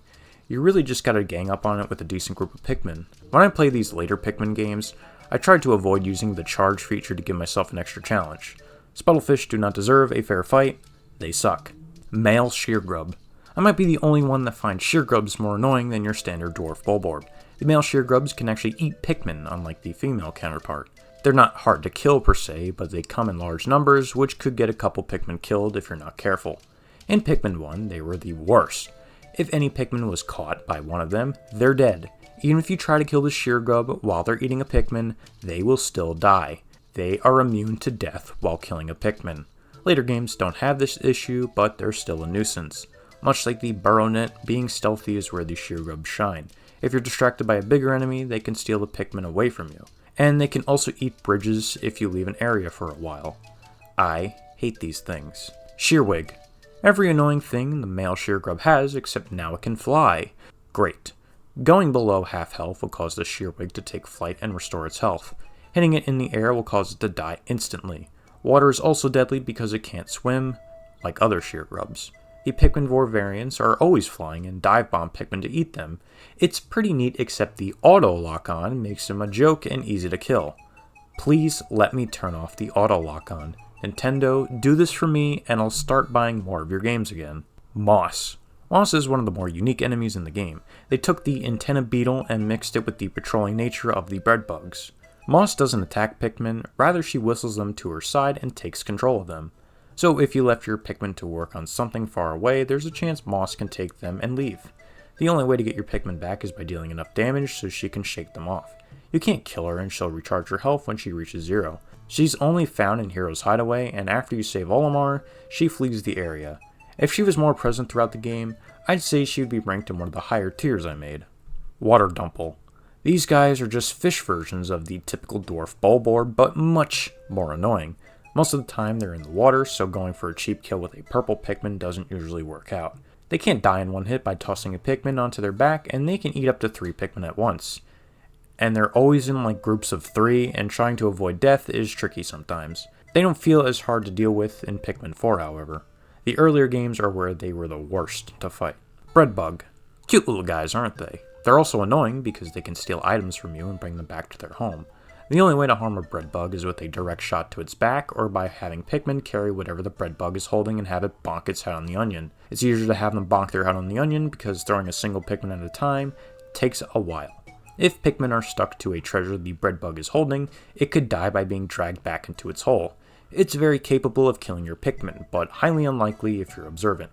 You really just gotta gang up on it with a decent group of Pikmin. When I play these later Pikmin games, I tried to avoid using the charge feature to give myself an extra challenge. Sputtlefish do not deserve a fair fight, they suck. Male Sheargrub. I might be the only one that finds Sheargrubs more annoying than your standard dwarf Bulborb. The male Sheargrubs can actually eat Pikmin, unlike the female counterpart. They're not hard to kill per se, but they come in large numbers, which could get a couple Pikmin killed if you're not careful. In Pikmin 1, they were the worst. If any Pikmin was caught by one of them, they're dead. Even if you try to kill the Sheargrub while they're eating a Pikmin, they will still die. They are immune to death while killing a Pikmin. Later games don't have this issue, but they're still a nuisance. Much like the Burrownet, being stealthy is where the Sheargrubs shine. If you're distracted by a bigger enemy, they can steal the Pikmin away from you. And they can also eat bridges if you leave an area for a while. I hate these things. Shearwig. Every annoying thing the male Sheargrub has, except now it can fly. Great. Going below half health will cause the Shearwig to take flight and restore its health. Hitting it in the air will cause it to die instantly. Water is also deadly because it can't swim, like other Sheargrubs. The Pikminvore variants are always flying and dive bomb Pikmin to eat them. It's pretty neat except the auto lock-on makes them a joke and easy to kill. Please let me turn off the auto lock-on. Nintendo, do this for me and I'll start buying more of your games again. Moss. Moss is one of the more unique enemies in the game. They took the antenna beetle and mixed it with the patrolling nature of the bread bugs. Moss doesn't attack Pikmin, rather she whistles them to her side and takes control of them. So if you left your Pikmin to work on something far away, there's a chance Moss can take them and leave. The only way to get your Pikmin back is by dealing enough damage so she can shake them off. You can't kill her and she'll recharge her health when she reaches 0. She's only found in Hero's Hideaway, and after you save Olimar, she flees the area. If she was more present throughout the game, I'd say she would be ranked in one of the higher tiers I made. Water Dumple. These guys are just fish versions of the typical dwarf Bulborb, but much more annoying. Most of the time they're in the water, so going for a cheap kill with a purple Pikmin doesn't usually work out. They can't die in one hit by tossing a Pikmin onto their back, and they can eat up to 3 Pikmin at once. And they're always in like groups of 3, and trying to avoid death is tricky sometimes. They don't feel as hard to deal with in Pikmin 4, however. The earlier games are where they were the worst to fight. Breadbug. Cute little guys, aren't they? They're also annoying because they can steal items from you and bring them back to their home. The only way to harm a breadbug is with a direct shot to its back, or by having Pikmin carry whatever the breadbug is holding and have it bonk its head on the onion. It's easier to have them bonk their head on the onion because throwing a single Pikmin at a time takes a while. If Pikmin are stuck to a treasure the breadbug is holding, it could die by being dragged back into its hole. It's very capable of killing your Pikmin, but highly unlikely if you're observant.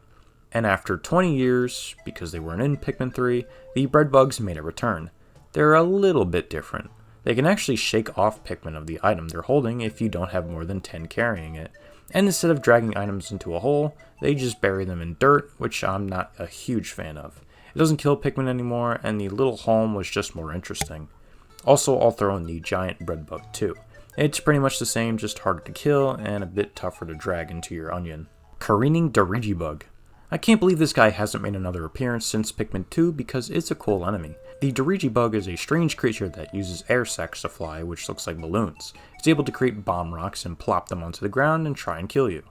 And after 20 years, because they weren't in Pikmin 3, the breadbugs made a return. They're a little bit different. They can actually shake off Pikmin of the item they're holding if you don't have more than 10 carrying it. And instead of dragging items into a hole, they just bury them in dirt, which I'm not a huge fan of. It doesn't kill Pikmin anymore, and the little home was just more interesting. Also, I'll throw in the giant breadbug too. It's pretty much the same, just harder to kill and a bit tougher to drag into your onion. Careening Dirigibug. I can't believe this guy hasn't made another appearance since Pikmin 2 because it's a cool enemy. The Dirigibug is a strange creature that uses air sacs to fly, which looks like balloons. It's able to create bomb rocks and plop them onto the ground and try and kill you.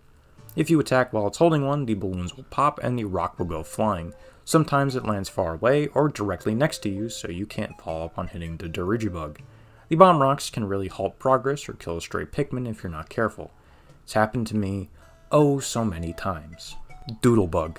If you attack while it's holding one, the balloons will pop and the rock will go flying. Sometimes it lands far away or directly next to you, so you can't fall upon hitting the Dirigibug. The bomb rocks can really halt progress or kill a stray Pikmin if you're not careful. It's happened to me oh so many times. Doodlebug.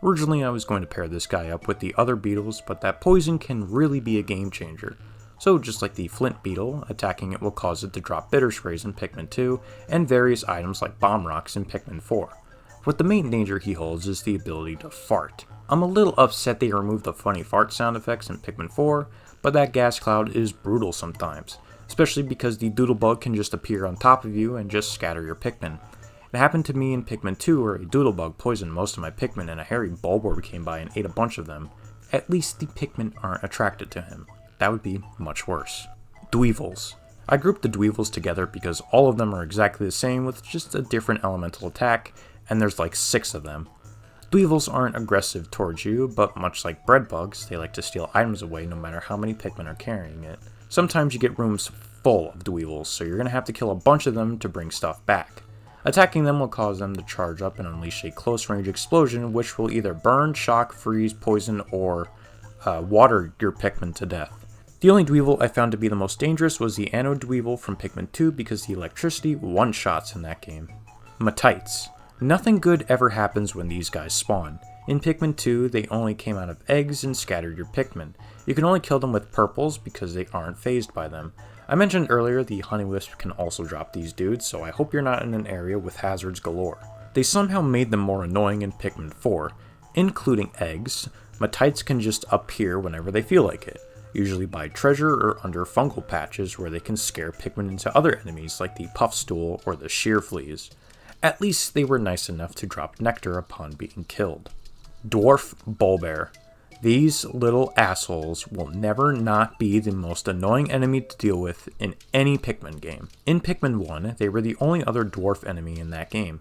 Originally I was going to pair this guy up with the other beetles, but that poison can really be a game changer. So just like the flint beetle, attacking it will cause it to drop bitter sprays in Pikmin 2, and various items like bomb rocks in Pikmin 4. What the main danger he holds is the ability to fart. I'm a little upset they removed the funny fart sound effects in Pikmin 4, but that gas cloud is brutal sometimes, especially because the Doodlebug can just appear on top of you and just scatter your Pikmin. It happened to me in Pikmin 2 where a Doodlebug poisoned most of my Pikmin and a hairy Bulborb came by and ate a bunch of them. At least the Pikmin aren't attracted to him. That would be much worse. Dweevils. I grouped the Dweevils together because all of them are exactly the same with just a different elemental attack, and there's like 6 of them. Dweevils aren't aggressive towards you, but much like breadbugs, they like to steal items away no matter how many Pikmin are carrying it. Sometimes you get rooms full of Dweevils, so you're going to have to kill a bunch of them to bring stuff back. Attacking them will cause them to charge up and unleash a close-range explosion, which will either burn, shock, freeze, poison, or water your Pikmin to death. The only Dweevil I found to be the most dangerous was the Anode Dweevil from Pikmin 2 because the electricity one-shots in that game. Matites. Nothing good ever happens when these guys spawn. In Pikmin 2, they only came out of eggs and scattered your Pikmin. You can only kill them with purples because they aren't phased by them. I mentioned earlier the Honeywisp can also drop these dudes, so I hope you're not in an area with hazards galore. They somehow made them more annoying in Pikmin 4, including eggs. Matites can just appear whenever they feel like it, usually by treasure or under fungal patches where they can scare Pikmin into other enemies like the Puffstool or the Sheer Fleas. At least they were nice enough to drop nectar upon being killed. Dwarf Bulbear. These little assholes will never not be the most annoying enemy to deal with in any Pikmin game. In Pikmin 1, they were the only other dwarf enemy in that game.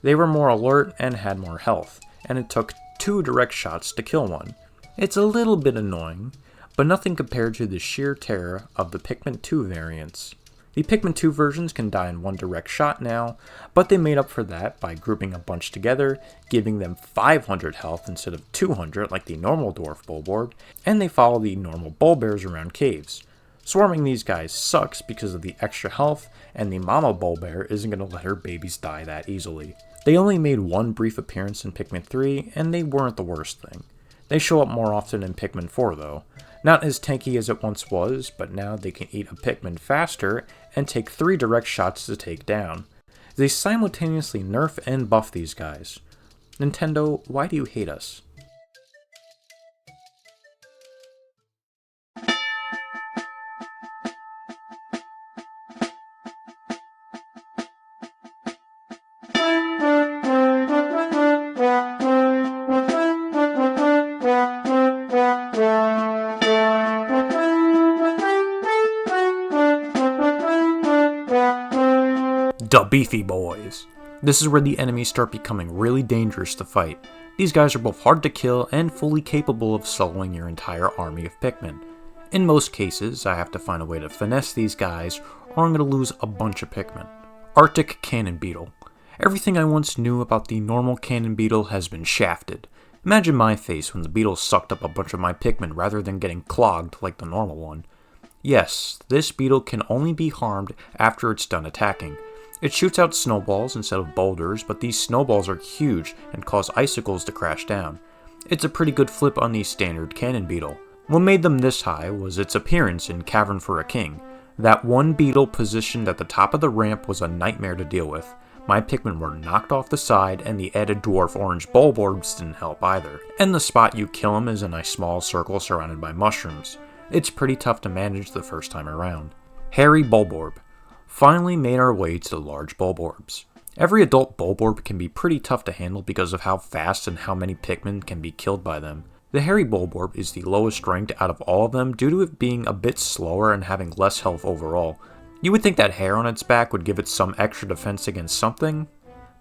They were more alert and had more health, and it took 2 direct shots to kill one. It's a little bit annoying, but nothing compared to the sheer terror of the Pikmin 2 variants. The Pikmin 2 versions can die in 1 direct shot now, but they made up for that by grouping a bunch together, giving them 500 health instead of 200 like the normal dwarf Bulborb, and they follow the normal Bulbears around caves. Swarming these guys sucks because of the extra health, and the mama bullbear isn't going to let her babies die that easily. They only made one brief appearance in Pikmin 3, and they weren't the worst thing. They show up more often in Pikmin 4 though. Not as tanky as it once was, but now they can eat a Pikmin faster and take 3 direct shots to take down. They simultaneously nerf and buff these guys. Nintendo, why do you hate us? Da Beefy Boys. This is where the enemies start becoming really dangerous to fight. These guys are both hard to kill and fully capable of soloing your entire army of Pikmin. In most cases, I have to find a way to finesse these guys or I'm going to lose a bunch of Pikmin. Arctic Cannon Beetle. Everything I once knew about the normal Cannon Beetle has been shafted. Imagine my face when the beetle sucked up a bunch of my Pikmin rather than getting clogged like the normal one. Yes, this beetle can only be harmed after it's done attacking. It shoots out snowballs instead of boulders, but these snowballs are huge and cause icicles to crash down. It's a pretty good flip on the standard cannon beetle. What made them this high was its appearance in Cavern for a King. That one beetle positioned at the top of the ramp was a nightmare to deal with. My Pikmin were knocked off the side, and the added dwarf orange bulborbs didn't help either. And the spot you kill him is in a small circle surrounded by mushrooms. It's pretty tough to manage the first time around. Hairy Bulborb. Finally made our way to the large Bulborbs. Every adult Bulborb can be pretty tough to handle because of how fast and how many Pikmin can be killed by them. The Hairy Bulborb is the lowest ranked out of all of them due to it being a bit slower and having less health overall. You would think that hair on its back would give it some extra defense against something,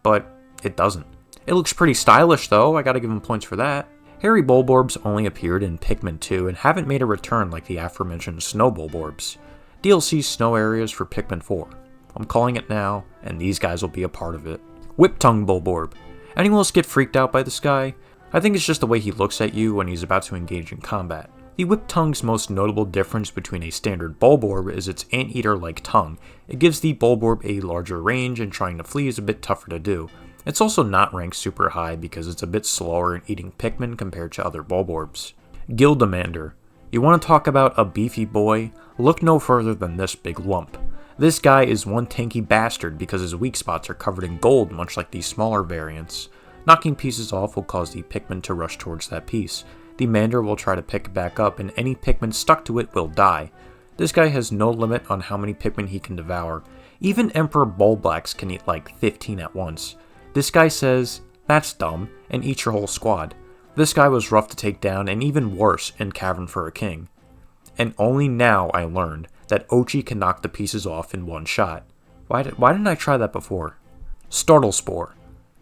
but it doesn't. It looks pretty stylish though, I gotta give him points for that. Hairy Bulborbs only appeared in Pikmin 2 and haven't made a return like the aforementioned Snow Bulborbs. DLC snow areas for Pikmin 4. I'm calling it now, and these guys will be a part of it. Whip-tongue Bulborb. Anyone else get freaked out by this guy? I think it's just the way he looks at you when he's about to engage in combat. The Whip-tongue's most notable difference between a standard Bulborb is its anteater-like tongue. It gives the Bulborb a larger range, and trying to flee is a bit tougher to do. It's also not ranked super high because it's a bit slower in eating Pikmin compared to other Bulborbs. Gildamander. You want to talk about a beefy boy? Look no further than this big lump. This guy is one tanky bastard because his weak spots are covered in gold much like these smaller variants. Knocking pieces off will cause the Pikmin to rush towards that piece. The Mander will try to pick it back up and any Pikmin stuck to it will die. This guy has no limit on how many Pikmin he can devour. Even Emperor Bulblacks can eat like 15 at once. This guy says, "That's dumb," and eats your whole squad. This guy was rough to take down and even worse in Cavern for a King. And only now I learned that Ochi can knock the pieces off in one shot. Why didn't I try that before? Startle Spore.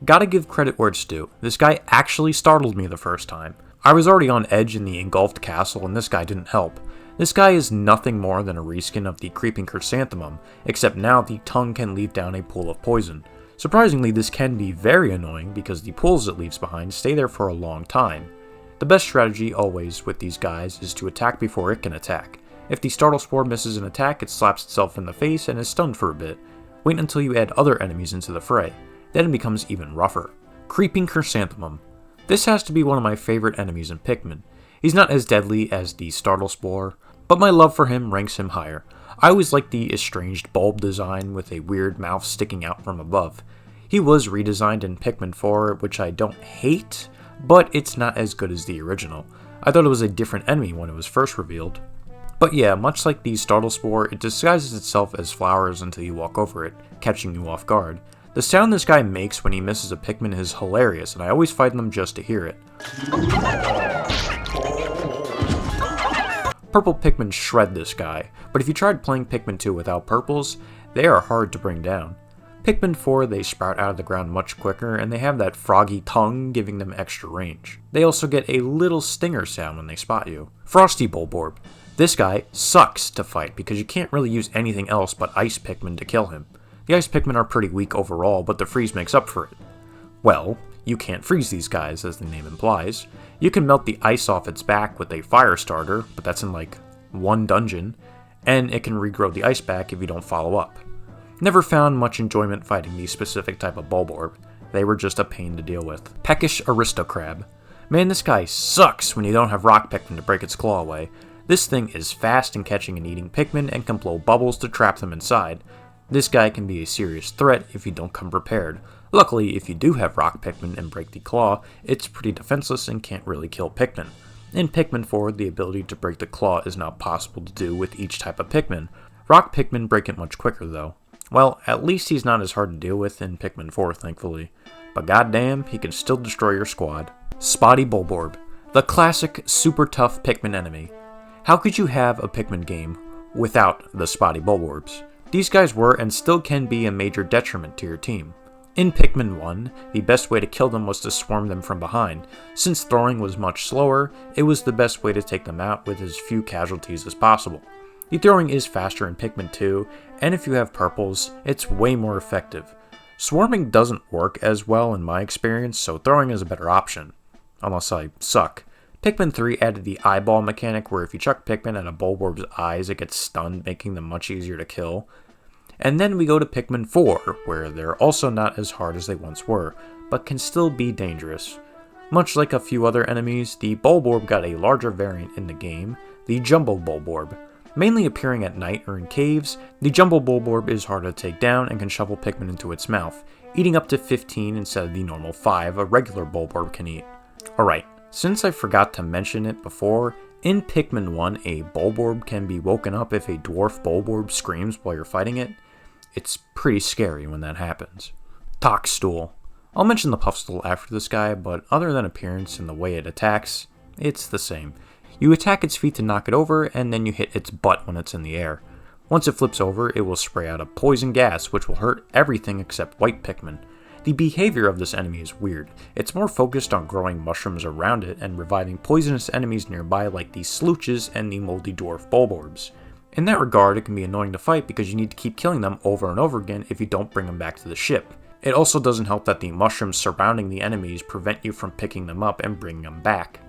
Gotta give credit where it's due. This guy actually startled me the first time. I was already on edge in the engulfed castle and this guy didn't help. This guy is nothing more than a reskin of the Creeping Chrysanthemum, except now the tongue can leave down a pool of poison. Surprisingly, this can be very annoying because the pools it leaves behind stay there for a long time. The best strategy always with these guys is to attack before it can attack. If the Startle Spore misses an attack, it slaps itself in the face and is stunned for a bit. Wait until you add other enemies into the fray. Then it becomes even rougher. Creeping Chrysanthemum. This has to be one of my favorite enemies in Pikmin. He's not as deadly as the Startle Spore, but my love for him ranks him higher. I always liked the estranged bulb design with a weird mouth sticking out from above. He was redesigned in Pikmin 4, which I don't hate, but it's not as good as the original. I thought it was a different enemy when it was first revealed. But yeah, much like the Startle Spore, it disguises itself as flowers until you walk over it, catching you off guard. The sound this guy makes when he misses a Pikmin is hilarious, and I always fight them just to hear it. Purple Pikmin shred this guy, but if you tried playing Pikmin 2 without purples, they are hard to bring down. Pikmin 4, they sprout out of the ground much quicker, and they have that froggy tongue giving them extra range. They also get a little stinger sound when they spot you. Frosty Bulborb. This guy sucks to fight because you can't really use anything else but Ice Pikmin to kill him. The Ice Pikmin are pretty weak overall, but the freeze makes up for it. Well, you can't freeze these guys, as the name implies. You can melt the ice off its back with a fire starter, but that's in like one dungeon. and it can regrow the ice back if you don't follow up. Never found much enjoyment fighting these specific type of Bulborb. They were just a pain to deal with. Peckish Aristocrab. Man, this guy sucks when you don't have Rock Pikmin to break its claw away. This thing is fast in catching and eating Pikmin and can blow bubbles to trap them inside. This guy can be a serious threat if you don't come prepared. Luckily, if you do have Rock Pikmin and break the claw, it's pretty defenseless and can't really kill Pikmin. In Pikmin 4, the ability to break the claw is not possible to do with each type of Pikmin. Rock Pikmin break it much quicker though. Well, at least he's not as hard to deal with in Pikmin 4, thankfully. But goddamn, he can still destroy your squad. Spotty Bulborb, the classic super tough Pikmin enemy. How could you have a Pikmin game without the Spotty Bulborbs? These guys were and still can be a major detriment to your team. In Pikmin 1, the best way to kill them was to swarm them from behind. Since throwing was much slower, it was the best way to take them out with as few casualties as possible. The throwing is faster in Pikmin 2, and if you have purples, it's way more effective. Swarming doesn't work as well in my experience, so throwing is a better option. Unless I suck. Pikmin 3 added the eyeball mechanic where if you chuck Pikmin at a Bulborb's eyes, it gets stunned, making them much easier to kill. And then we go to Pikmin 4, where they're also not as hard as they once were, but can still be dangerous. Much like a few other enemies, the Bulborb got a larger variant in the game, the Jumbo Bulborb. Mainly appearing at night or in caves, the Jumbo Bulborb is harder to take down and can shovel Pikmin into its mouth, eating up to 15 instead of the normal 5 a regular Bulborb can eat. Alright, since I forgot to mention it before, in Pikmin 1 a Bulborb can be woken up if a dwarf Bulborb screams while you're fighting it. It's pretty scary when that happens. Toxstool. I'll mention the Puffstool after this guy, but other than appearance and the way it attacks, it's the same. You attack its feet to knock it over, and then you hit its butt when it's in the air. Once it flips over, it will spray out a poison gas, which will hurt everything except white Pikmin. The behavior of this enemy is weird. It's more focused on growing mushrooms around it and reviving poisonous enemies nearby like the Slooches and the moldy dwarf Bulborbs. In that regard, it can be annoying to fight because you need to keep killing them over and over again if you don't bring them back to the ship. It also doesn't help that the mushrooms surrounding the enemies prevent you from picking them up and bringing them back.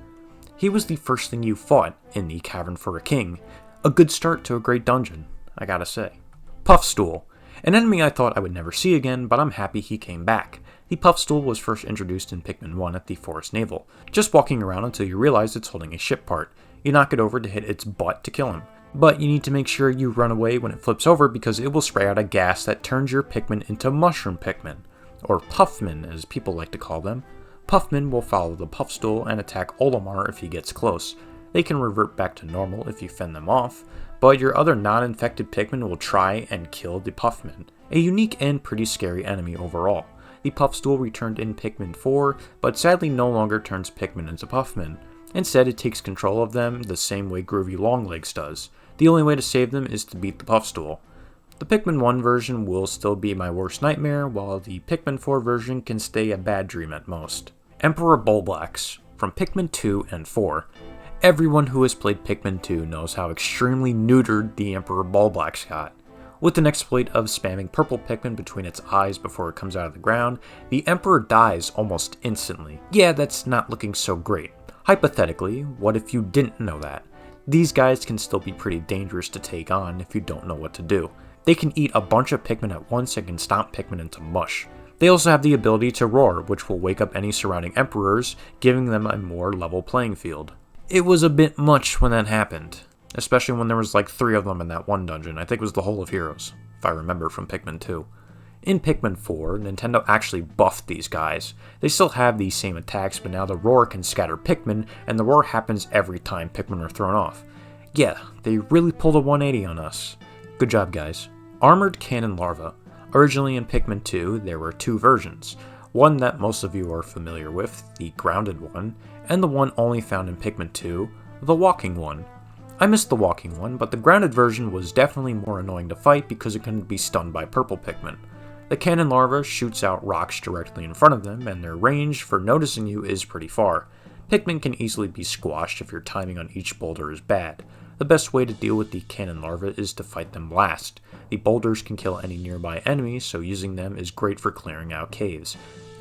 He was the first thing you fought in the Cavern for a King. A good start to a great dungeon, I gotta say. Puffstool. An enemy I thought I would never see again, but I'm happy he came back. The Puffstool was first introduced in Pikmin 1 at the Forest Naval, just walking around until you realize it's holding a ship part. You knock it over to hit its butt to kill him. But you need to make sure you run away when it flips over because it will spray out a gas that turns your Pikmin into Mushroom Pikmin, or Puffmin as people like to call them. Puffmin will follow the Puffstool and attack Olimar if he gets close. They can revert back to normal if you fend them off, but your other non-infected Pikmin will try and kill the Puffmin, a unique and pretty scary enemy overall. The Puffstool returned in Pikmin 4, but sadly no longer turns Pikmin into Puffmin. Instead, it takes control of them the same way Groovy Longlegs does. The only way to save them is to beat the Puffstool. The Pikmin 1 version will still be my worst nightmare, while the Pikmin 4 version can stay a bad dream at most. Emperor Bulblax, from Pikmin 2 and 4. Everyone who has played Pikmin 2 knows how extremely neutered the Emperor Bulblax got. With an exploit of spamming purple Pikmin between its eyes before it comes out of the ground, the Emperor dies almost instantly. Yeah, that's not looking so great. Hypothetically, what if you didn't know that? These guys can still be pretty dangerous to take on if you don't know what to do. They can eat a bunch of Pikmin at once and can stomp Pikmin into mush. They also have the ability to roar, which will wake up any surrounding Emperors, giving them a more level playing field. It was a bit much when that happened, especially when there was like 3 of them in that one dungeon. I think it was the Hole of Heroes, if I remember from Pikmin 2. In Pikmin 4, Nintendo actually buffed these guys. They still have these same attacks, but now the roar can scatter Pikmin, and the roar happens every time Pikmin are thrown off. Yeah, they really pulled a 180 on us. Good job, guys. Armored Cannon Larva. Originally in Pikmin 2, there were 2 versions. One that most of you are familiar with, the grounded one, and the one only found in Pikmin 2, the walking one. I missed the walking one, but the grounded version was definitely more annoying to fight because it couldn't be stunned by purple Pikmin. The cannon larva shoots out rocks directly in front of them, and their range for noticing you is pretty far. Pikmin can easily be squashed if your timing on each boulder is bad. The best way to deal with the cannon larva is to fight them last. The boulders can kill any nearby enemies, so using them is great for clearing out caves.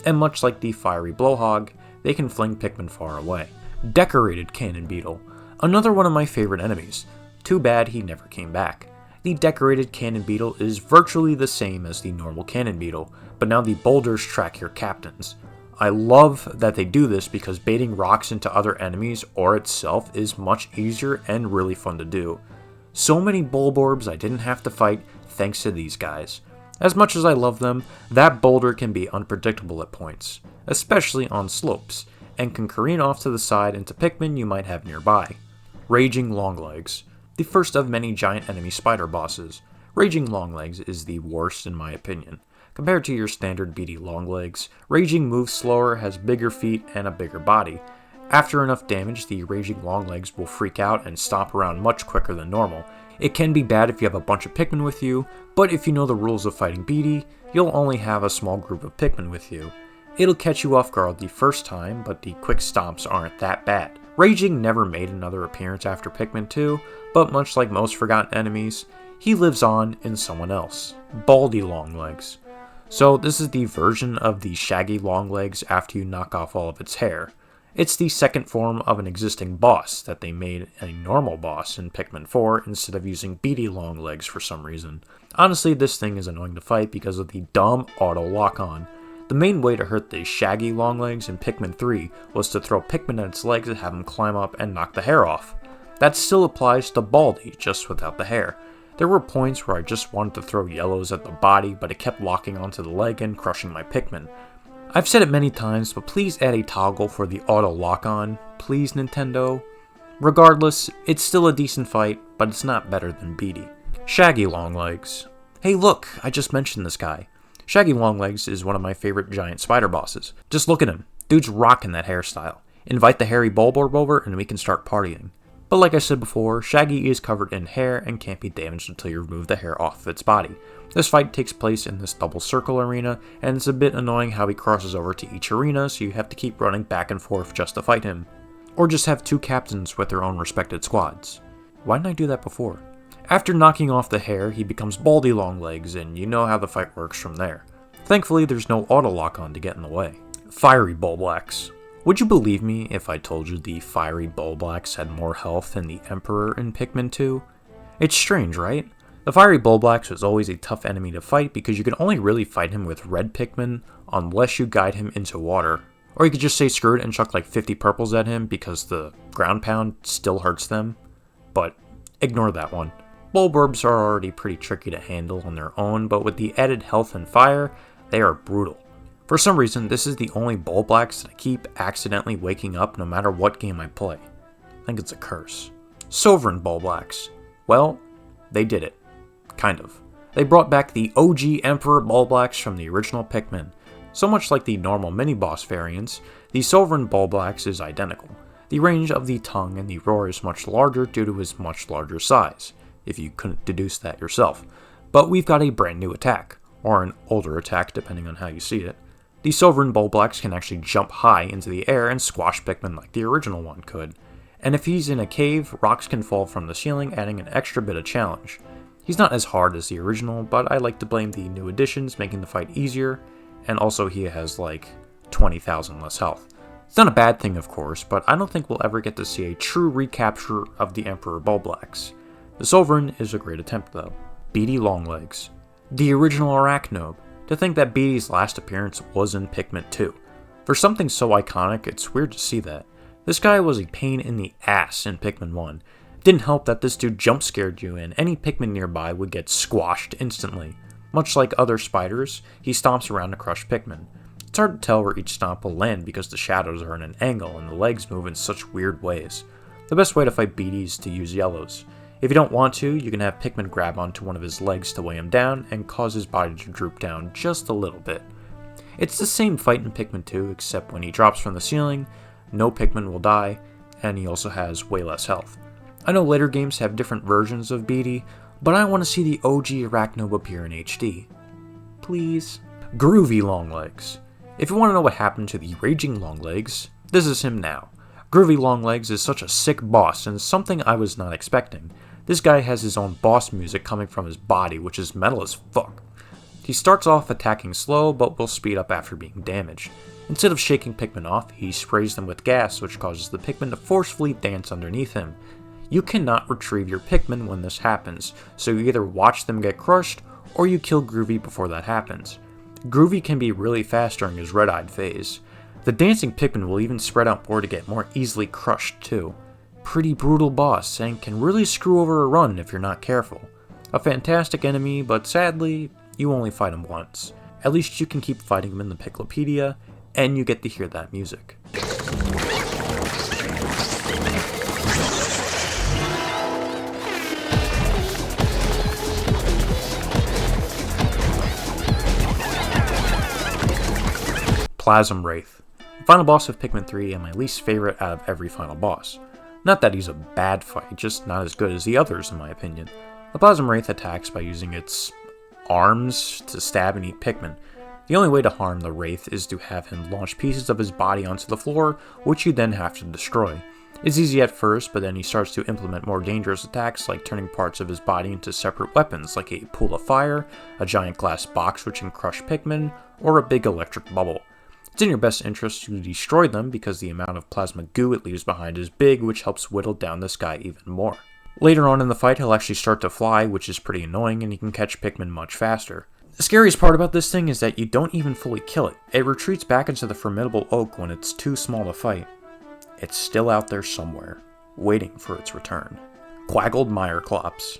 And much like the fiery blowhog, they can fling Pikmin far away. Decorated Cannon Beetle. Another one of my favorite enemies. Too bad he never came back. The decorated cannon beetle is virtually the same as the normal cannon beetle, but now the boulders track your captains. I love that they do this because baiting rocks into other enemies or itself is much easier and really fun to do. So many bulborbs I didn't have to fight thanks to these guys. As much as I love them, that boulder can be unpredictable at points, especially on slopes, and can careen off to the side into Pikmin you might have nearby. Raging Longlegs. The first of many giant enemy spider bosses. Raging Longlegs is the worst in my opinion. Compared to your standard beady Longlegs, Raging moves slower, has bigger feet, and a bigger body. After enough damage, the Raging Longlegs will freak out and stomp around much quicker than normal. It can be bad if you have a bunch of Pikmin with you, but if you know the rules of fighting beady, you'll only have a small group of Pikmin with you. It'll catch you off guard the first time, but the quick stomps aren't that bad. Raging never made another appearance after Pikmin 2, but much like most forgotten enemies, he lives on in someone else. Baldy Longlegs. So this is the version of the shaggy Longlegs after you knock off all of its hair. It's the second form of an existing boss that they made a normal boss in Pikmin 4 instead of using beady Longlegs for some reason. Honestly, this thing is annoying to fight because of the dumb auto lock-on. The main way to hurt the shaggy Longlegs in Pikmin 3 was to throw Pikmin at its legs and have him climb up and knock the hair off. That still applies to Baldy, just without the hair. There were points where I just wanted to throw yellows at the body, but it kept locking onto the leg and crushing my Pikmin. I've said it many times, but please add a toggle for the auto lock-on, please Nintendo. Regardless, it's still a decent fight, but it's not better than beady. Shaggy Longlegs. Hey look, I just mentioned this guy. Shaggy Longlegs is one of my favorite giant spider bosses. Just look at him, dude's rocking that hairstyle. Invite the hairy Bulborb over and we can start partying. But like I said before, Shaggy is covered in hair and can't be damaged until you remove the hair off of its body. This fight takes place in this double circle arena, and it's a bit annoying how he crosses over to each arena, so you have to keep running back and forth just to fight him. Or just have two captains with their own respected squads. Why didn't I do that before? After knocking off the hair, he becomes Baldy Longlegs, and you know how the fight works from there. Thankfully, there's no auto lock-on to get in the way. Fiery Bulblacks. Would you believe me if I told you the fiery Bulblacks had more health than the Emperor in Pikmin 2? It's strange, right? The fiery Bulblacks was always a tough enemy to fight because you can only really fight him with red Pikmin unless you guide him into water. Or you could just say screw it and chuck like 50 purples at him because the ground pound still hurts them. But ignore that one. Bulborbs are already pretty tricky to handle on their own, but with the added health and fire, they are brutal. For some reason, this is the only Bulblacks that I keep accidentally waking up no matter what game I play. I think it's a curse. Sovereign Bulblacks. Well, they did it. Kind of. They brought back the OG Emperor Bulblacks from the original Pikmin. So much like the normal mini-boss variants, the Sovereign Bulblacks is identical. The range of the tongue and the roar is much larger due to his much larger size, if you couldn't deduce that yourself. But we've got a brand new attack, or an older attack depending on how you see it. The Sovereign Bulblacks can actually jump high into the air and squash Pikmin like the original one could. And if he's in a cave, rocks can fall from the ceiling, adding an extra bit of challenge. He's not as hard as the original, but I like to blame the new additions making the fight easier, and also he has like 20,000 less health. It's not a bad thing of course, but I don't think we'll ever get to see a true recapture of the Emperor Bulblacks. The Sovereign is a great attempt though. Beady Longlegs. The original Arachnobe. To think that Beady's last appearance was in Pikmin 2. For something so iconic, it's weird to see that. This guy was a pain in the ass in Pikmin 1. It didn't help that this dude jump scared you and any Pikmin nearby would get squashed instantly. Much like other spiders, he stomps around to crush Pikmin. It's hard to tell where each stomp will land because the shadows are in an angle and the legs move in such weird ways. The best way to fight Beady is to use yellows. If you don't want to, you can have Pikmin grab onto one of his legs to weigh him down and cause his body to droop down just a little bit. It's the same fight in Pikmin 2, except when he drops from the ceiling, no Pikmin will die, and he also has way less health. I know later games have different versions of Beady, but I want to see the OG Arachnobe appear in HD. Please. Groovy Longlegs. If you want to know what happened to the Raging Longlegs, this is him now. Groovy Longlegs is such a sick boss and something I was not expecting. This guy has his own boss music coming from his body, which is metal as fuck. He starts off attacking slow, but will speed up after being damaged. Instead of shaking Pikmin off, he sprays them with gas, which causes the Pikmin to forcefully dance underneath him. You cannot retrieve your Pikmin when this happens, so you either watch them get crushed, or you kill Groovy before that happens. Groovy can be really fast during his red-eyed phase. The dancing Pikmin will even spread out more to get more easily crushed too. Pretty brutal boss, and can really screw over a run if you're not careful. A fantastic enemy, but sadly, you only fight him once. At least you can keep fighting him in the Piklopedia, and you get to hear that music. Plasm Wraith. The final boss of Pikmin 3 and my least favorite out of every final boss. Not that he's a bad fight, just not as good as the others in my opinion. The Plasm Wraith attacks by using its arms to stab and eat Pikmin. The only way to harm the Wraith is to have him launch pieces of his body onto the floor, which you then have to destroy. It's easy at first, but then he starts to implement more dangerous attacks like turning parts of his body into separate weapons like a pool of fire, a giant glass box which can crush Pikmin, or a big electric bubble. It's in your best interest to destroy them because the amount of plasma goo it leaves behind is big, which helps whittle down this guy even more. Later on in the fight, he'll actually start to fly, which is pretty annoying, and he can catch Pikmin much faster. The scariest part about this thing is that you don't even fully kill it. It retreats back into the formidable oak when it's too small to fight. It's still out there somewhere, waiting for its return. Quaggled Meyerclops.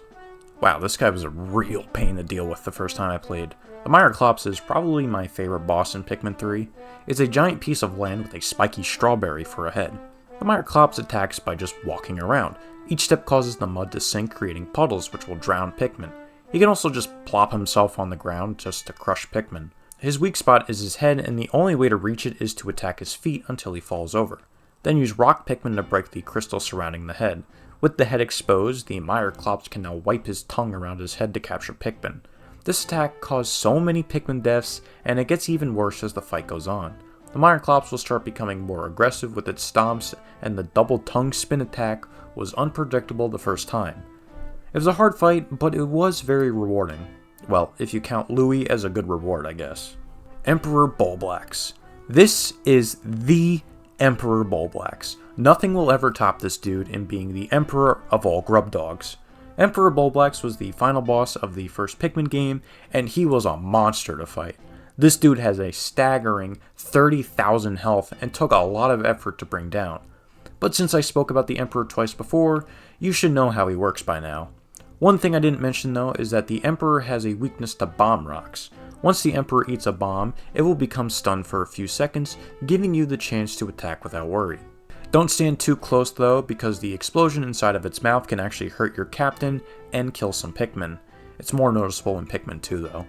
Wow, this guy was a real pain to deal with the first time I played. The Meyerclops is probably my favorite boss in Pikmin 3. It's a giant piece of land with a spiky strawberry for a head. The Meyerclops attacks by just walking around. Each step causes the mud to sink, creating puddles which will drown Pikmin. He can also just plop himself on the ground just to crush Pikmin. His weak spot is his head, and the only way to reach it is to attack his feet until he falls over. Then use Rock Pikmin to break the crystal surrounding the head. With the head exposed, the Meyerclops can now wipe his tongue around his head to capture Pikmin. This attack caused so many Pikmin deaths, and it gets even worse as the fight goes on. The Meyerclops will start becoming more aggressive with its stomps, and the double tongue spin attack was unpredictable the first time. It was a hard fight, but it was very rewarding. Well, if you count Louie as a good reward, I guess. Emperor Bulblax. This is the Emperor Bulblax. Nothing will ever top this dude in being the Emperor of all grub dogs. Emperor Bulblax was the final boss of the first Pikmin game, and he was a monster to fight. This dude has a staggering 30,000 health and took a lot of effort to bring down. But since I spoke about the Emperor twice before, you should know how he works by now. One thing I didn't mention though is that the Emperor has a weakness to bomb rocks. Once the Emperor eats a bomb, it will become stunned for a few seconds, giving you the chance to attack without worry. Don't stand too close though, because the explosion inside of its mouth can actually hurt your captain and kill some Pikmin. It's more noticeable in Pikmin 2 though.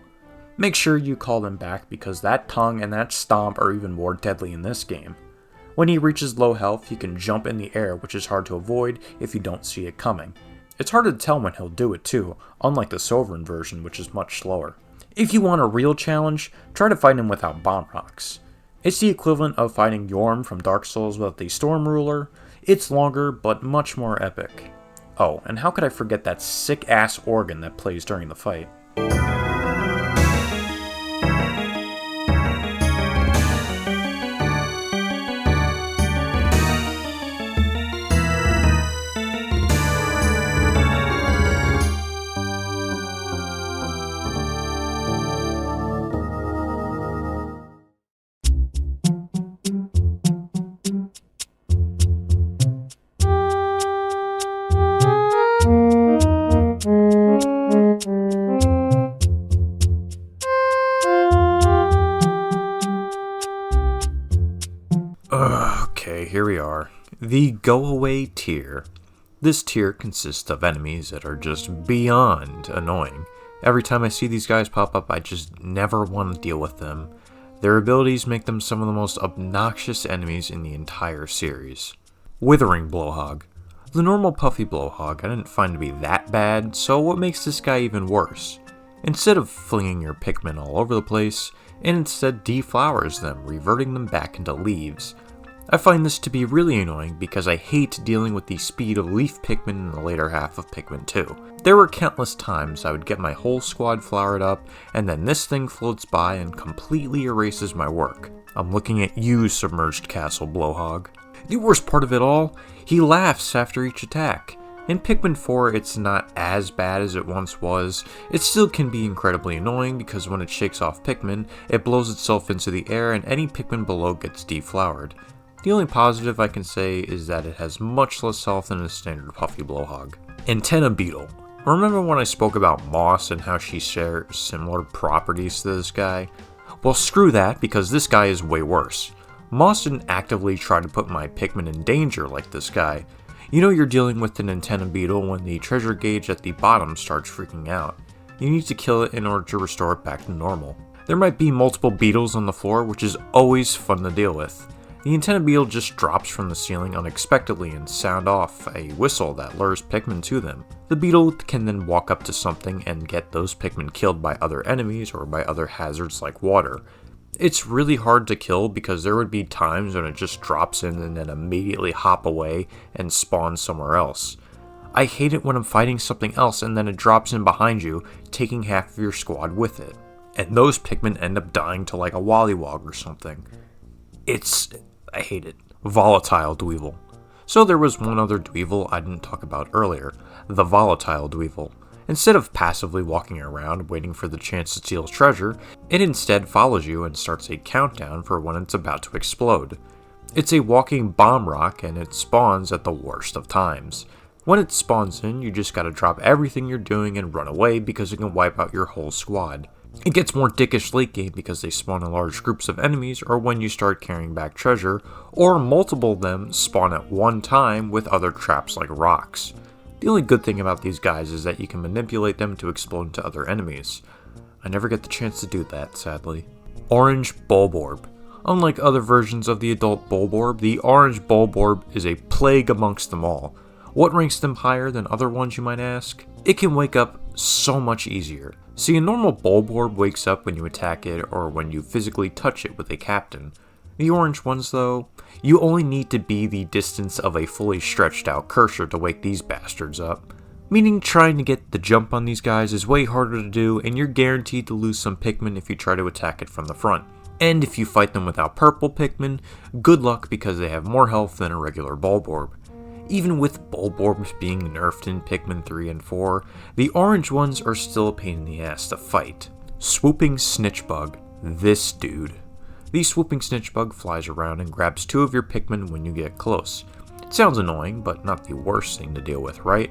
Make sure you call them back because that tongue and that stomp are even more deadly in this game. When he reaches low health, he can jump in the air, which is hard to avoid if you don't see it coming. It's hard to tell when he'll do it too, unlike the Sovereign version, which is much slower. If you want a real challenge, try to fight him without bomb rocks. It's the equivalent of fighting Yorm from Dark Souls without the Storm Ruler. It's longer, but much more epic. Oh, and how could I forget that sick-ass organ that plays during the fight? Okay, here we are. The Go Away tier. This tier consists of enemies that are just beyond annoying. Every time I see these guys pop up, I just never want to deal with them. Their abilities make them some of the most obnoxious enemies in the entire series. Withering Blowhog. The normal puffy Blowhog I didn't find to be that bad, so what makes this guy even worse? Instead of flinging your Pikmin all over the place, it instead deflowers them, reverting them back into leaves. I find this to be really annoying because I hate dealing with the speed of leaf Pikmin in the later half of Pikmin 2. There were countless times I would get my whole squad flowered up, and then this thing floats by and completely erases my work. I'm looking at you, Submerged Castle Blowhog. The worst part of it all, he laughs after each attack. In Pikmin 4, it's not as bad as it once was. It still can be incredibly annoying because when it shakes off Pikmin, it blows itself into the air and any Pikmin below gets deflowered. The only positive I can say is that it has much less health than a standard Puffy Blowhog. Antenna Beetle. Remember when I spoke about Moss and how she shares similar properties to this guy? Well, screw that, because this guy is way worse. Moss didn't actively try to put my Pikmin in danger like this guy. You know you're dealing with an antenna beetle when the treasure gauge at the bottom starts freaking out. You need to kill it in order to restore it back to normal. There might be multiple beetles on the floor, which is always fun to deal with. The antenna beetle just drops from the ceiling unexpectedly and sound off a whistle that lures Pikmin to them. The beetle can then walk up to something and get those Pikmin killed by other enemies or by other hazards like water. It's really hard to kill because there would be times when it just drops in and then immediately hop away and spawn somewhere else. I hate it when I'm fighting something else and then it drops in behind you, taking half of your squad with it. And those Pikmin end up dying to like a Wollywog or something. I hate it. Volatile Dweevil. So there was one other Dweevil I didn't talk about earlier, the Volatile Dweevil. Instead of passively walking around waiting for the chance to steal treasure, it instead follows you and starts a countdown for when it's about to explode. It's a walking bomb rock and it spawns at the worst of times. When it spawns in, you just gotta drop everything you're doing and run away because it can wipe out your whole squad. It gets more dickish late game because they spawn in large groups of enemies or when you start carrying back treasure, or multiple of them spawn at one time with other traps like rocks. The only good thing about these guys is that you can manipulate them to explode into other enemies. I never get the chance to do that, sadly. Orange Bulborb. Unlike other versions of the adult Bulborb, the orange Bulborb is a plague amongst them all. What ranks them higher than other ones, you might ask? It can wake up so much easier. See, a normal Bulborb wakes up when you attack it or when you physically touch it with a captain. The orange ones, though, you only need to be the distance of a fully stretched out cursor to wake these bastards up. Meaning trying to get the jump on these guys is way harder to do, and you're guaranteed to lose some Pikmin if you try to attack it from the front. And if you fight them without purple Pikmin, good luck because they have more health than a regular Bulborb. Even with Bulborbs being nerfed in Pikmin 3 and 4, the orange ones are still a pain in the ass to fight. Swooping Snitchbug. This dude. The swooping snitchbug flies around and grabs 2 of your Pikmin when you get close. It sounds annoying, but not the worst thing to deal with, right?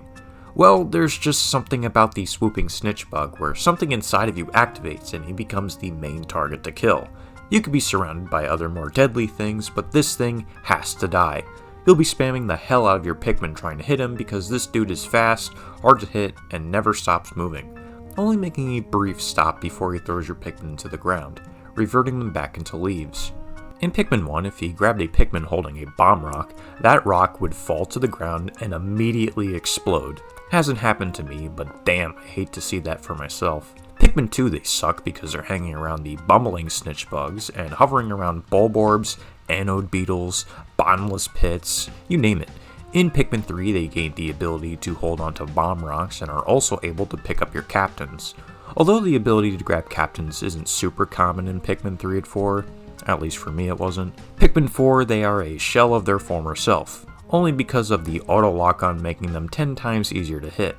Well, there's just something about the swooping snitchbug where something inside of you activates and he becomes the main target to kill. You could be surrounded by other more deadly things, but this thing has to die. You'll be spamming the hell out of your Pikmin trying to hit him because this dude is fast, hard to hit, and never stops moving, only making a brief stop before he throws your Pikmin to the ground, reverting them back into leaves. In Pikmin 1, if he grabbed a Pikmin holding a bomb rock, that rock would fall to the ground and immediately explode. Hasn't happened to me, but damn, I hate to see that for myself. Pikmin 2, they suck because they're hanging around the bumbling snitchbugs and hovering around Bulborbs, anode beetles, bottomless pits, you name it. In Pikmin 3, they gained the ability to hold onto bomb rocks and are also able to pick up your captains. Although the ability to grab captains isn't super common in Pikmin 3 and 4, at least for me it wasn't, Pikmin 4 they are a shell of their former self, only because of the auto lock-on making them 10 times easier to hit.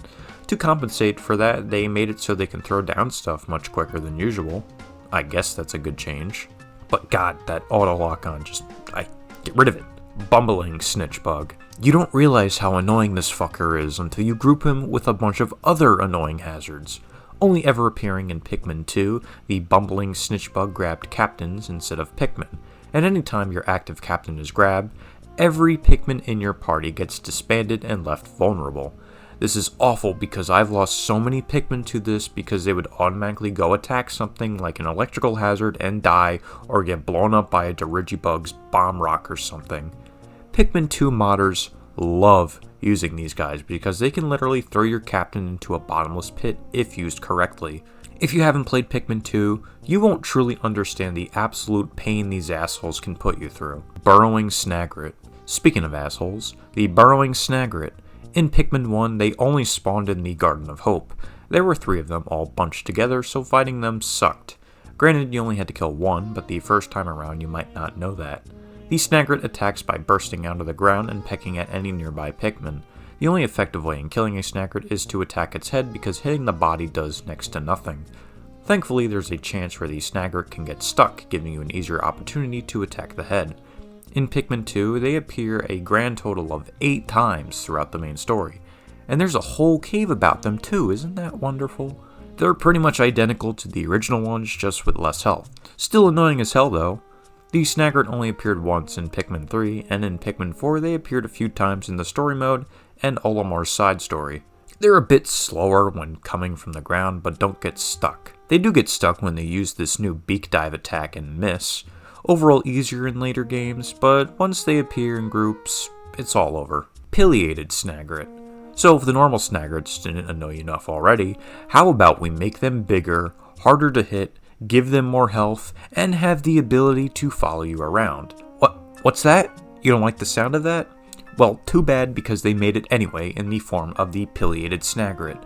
To compensate for that, they made it so they can throw down stuff much quicker than usual. I guess that's a good change. But god, that auto lock-on get rid of it. Bumbling Snitchbug. You don't realize how annoying this fucker is until you group him with a bunch of other annoying hazards. Only ever appearing in Pikmin 2, the bumbling Snitchbug grabbed captains instead of Pikmin, and anytime your active captain is grabbed, every Pikmin in your party gets disbanded and left vulnerable. This is awful because I've lost so many Pikmin to this because they would automatically go attack something like an electrical hazard and die or get blown up by a Dirigibug's bomb rock or something. Pikmin 2 modders love using these guys because they can literally throw your captain into a bottomless pit if used correctly. If you haven't played Pikmin 2, you won't truly understand the absolute pain these assholes can put you through. Burrowing Snagret. Speaking of assholes, the Burrowing Snagret. In Pikmin 1, they only spawned in the Garden of Hope. There were 3 of them all bunched together, so fighting them sucked. Granted, you only had to kill 1, but the first time around you might not know that. The Snagret attacks by bursting out of the ground and pecking at any nearby Pikmin. The only effective way in killing a Snaggart is to attack its head because hitting the body does next to nothing. Thankfully, there's a chance where the Snaggart can get stuck, giving you an easier opportunity to attack the head. In Pikmin 2, they appear a grand total of 8 times throughout the main story. And there's a whole cave about them too, isn't that wonderful? They're pretty much identical to the original ones, just with less health. Still annoying as hell though. The Snaggart only appeared once in Pikmin 3, and in Pikmin 4 they appeared a few times in the story mode and Olimar's side story. They're a bit slower when coming from the ground, but don't get stuck. They do get stuck when they use this new beak dive attack and miss. Overall easier in later games, but once they appear in groups, it's all over. Pileated Snaggart. So if the normal Snaggarts didn't annoy you enough already, how about we make them bigger, harder to hit, give them more health, and have the ability to follow you around. What's that? You don't like the sound of that? Well, too bad, because they made it anyway in the form of the Pileated Snaggart.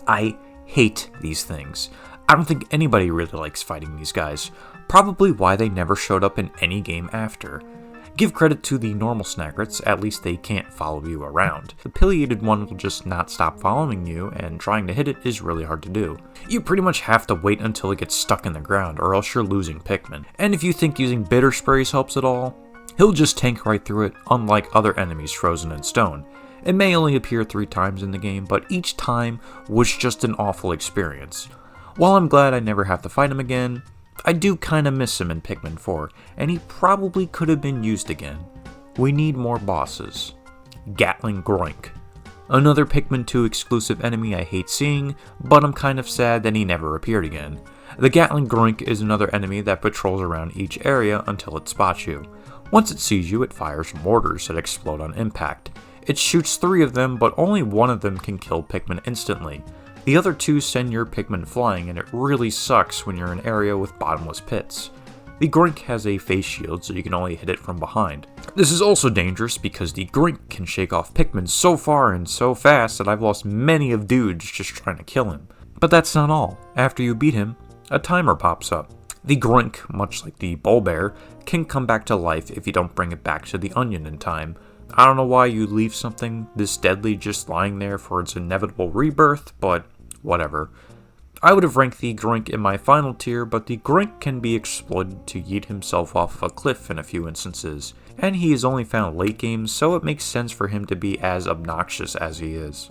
I hate these things. I don't think anybody really likes fighting these guys. Probably why they never showed up in any game after. Give credit to the normal Snaggarts, at least they can't follow you around. The Pileated one will just not stop following you, and trying to hit it is really hard to do. You pretty much have to wait until it gets stuck in the ground, or else you're losing Pikmin. And if you think using bitter sprays helps at all, he'll just tank right through it, unlike other enemies frozen in stone. It may only appear 3 times in the game, but each time was just an awful experience. While I'm glad I never have to fight him again, I do kinda miss him in Pikmin 4, and he probably could have been used again. We need more bosses. Gatling Groink. Another Pikmin 2 exclusive enemy I hate seeing, but I'm kind of sad that he never appeared again. The Gatling Groink is another enemy that patrols around each area until it spots you. Once it sees you, it fires mortars that explode on impact. It shoots 3 of them, but only 1 of them can kill Pikmin instantly. The other 2 send your Pikmin flying, and it really sucks when you're in an area with bottomless pits. The Groink has a face shield, so you can only hit it from behind. This is also dangerous because the Groink can shake off Pikmin so far and so fast that I've lost many of dudes just trying to kill him. But that's not all. After you beat him, a timer pops up. The Groink, much like the Bulbear, can come back to life if you don't bring it back to the Onion in time. I don't know why you leave something this deadly just lying there for its inevitable rebirth, but whatever. I would have ranked the Groink in my final tier, but the Groink can be exploited to yeet himself off of a cliff in a few instances, and he is only found late game, so it makes sense for him to be as obnoxious as he is.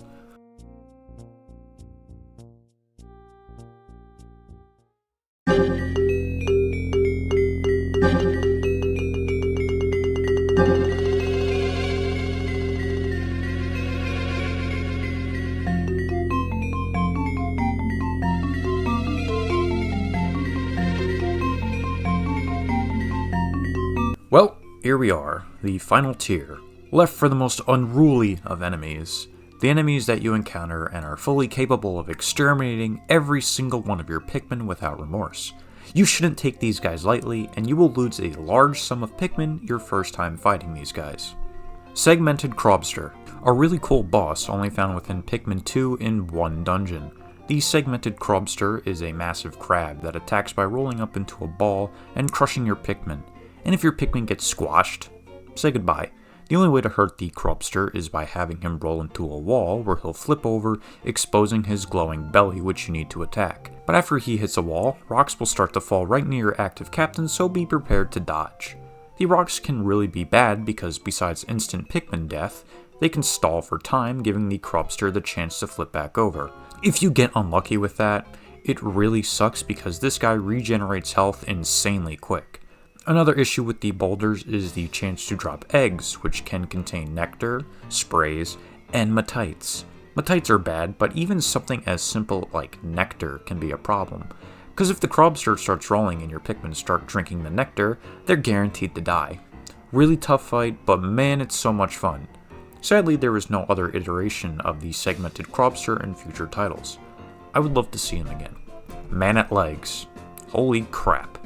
Well, here we are, the final tier, left for the most unruly of enemies. The enemies that you encounter and are fully capable of exterminating every single one of your Pikmin without remorse. You shouldn't take these guys lightly, and you will lose a large sum of Pikmin your first time fighting these guys. Segmented Crobster, a really cool boss only found within Pikmin 2 in one dungeon. The Segmented Crobster is a massive crab that attacks by rolling up into a ball and crushing your Pikmin. And if your Pikmin gets squashed, say goodbye. The only way to hurt the Crobster is by having him roll into a wall where he'll flip over, exposing his glowing belly, which you need to attack. But after he hits a wall, rocks will start to fall right near your active captain, so be prepared to dodge. The rocks can really be bad because besides instant Pikmin death, they can stall for time, giving the Crobster the chance to flip back over. If you get unlucky with that, it really sucks because this guy regenerates health insanely quick. Another issue with the boulders is the chance to drop eggs, which can contain nectar, sprays, and matites. Matites are bad, but even something as simple like nectar can be a problem. Because if the Crobster starts rolling and your Pikmin start drinking the nectar, they're guaranteed to die. Really tough fight, but man, it's so much fun. Sadly, there is no other iteration of the Segmented Crobster in future titles. I would love to see him again. Man at Legs. Holy crap.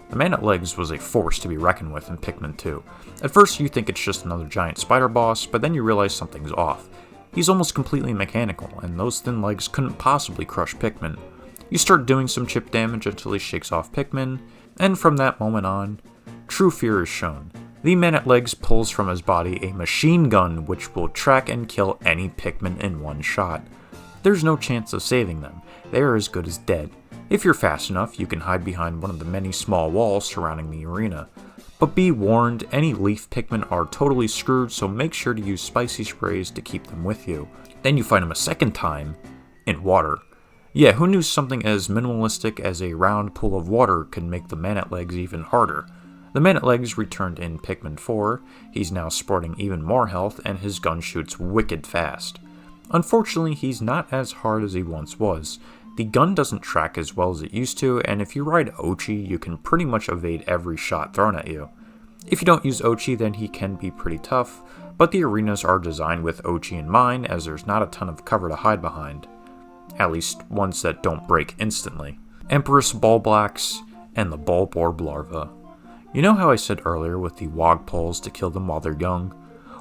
The Man at Legs was a force to be reckoned with in Pikmin 2. At first you think it's just another giant spider boss, but then you realize something's off. He's almost completely mechanical, and those thin legs couldn't possibly crush Pikmin. You start doing some chip damage until he shakes off Pikmin, and from that moment on, true fear is shown. The man at legs pulls from his body a machine gun which will track and kill any Pikmin in one shot. There's no chance of saving them, they are as good as dead. If you're fast enough, you can hide behind one of the many small walls surrounding the arena. But be warned, any leaf Pikmin are totally screwed, so make sure to use spicy sprays to keep them with you. Then you find them a second time in water. Yeah, who knew something as minimalistic as a round pool of water could make the man at legs even harder? The man at legs returned in Pikmin 4, he's now sporting even more health and his gun shoots wicked fast. Unfortunately, he's not as hard as he once was. The gun doesn't track as well as it used to, and if you ride Ochi, you can pretty much evade every shot thrown at you. If you don't use Ochi, then he can be pretty tough, but the arenas are designed with Ochi in mind as there's not a ton of cover to hide behind. At least ones that don't break instantly. Empress Bulblax and the Bulborb larva. You know how I said earlier with the Wogpoles to kill them while they're young?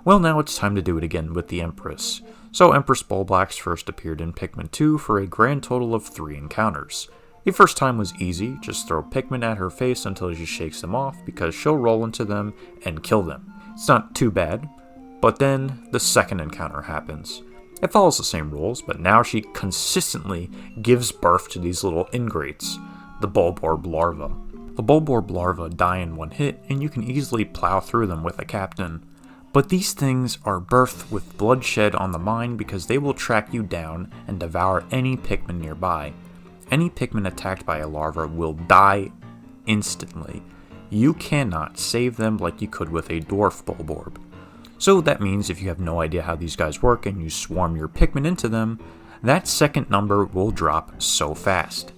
Well, now it's time to do it again with the Empress. So Empress Bulblax first appeared in Pikmin 2 for a grand total of 3 encounters. The first time was easy, just throw Pikmin at her face until she shakes them off because she'll roll into them and kill them. It's not too bad, but then the second encounter happens. It follows the same rules, but now she consistently gives birth to these little ingrates, the Bulborb larva. The Bulborb larva die in one hit, and you can easily plow through them with a captain. But these things are birthed with bloodshed on the mind because they will track you down and devour any Pikmin nearby. Any Pikmin attacked by a larva will die instantly. You cannot save them like you could with a dwarf Bulborb. So that means if you have no idea how these guys work and you swarm your Pikmin into them, that second number will drop so fast.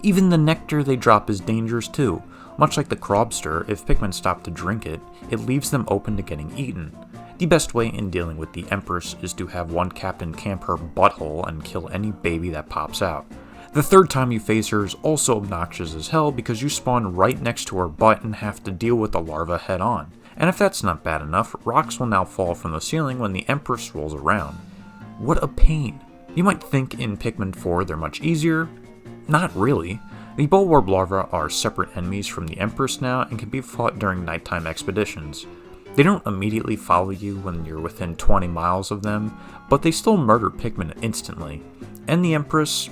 Even the nectar they drop is dangerous too. Much like the Crobster, if Pikmin stop to drink it, it leaves them open to getting eaten. The best way in dealing with the Empress is to have one captain camp her butthole and kill any baby that pops out. The third time you face her is also obnoxious as hell because you spawn right next to her butt and have to deal with the larva head on. And if that's not bad enough, rocks will now fall from the ceiling when the Empress rolls around. What a pain. You might think in Pikmin 4 they're much easier. Not really. The Bulborb larvae are separate enemies from the Empress now and can be fought during nighttime expeditions. They don't immediately follow you when you're within 20 miles of them, but they still murder Pikmin instantly. And the Empress,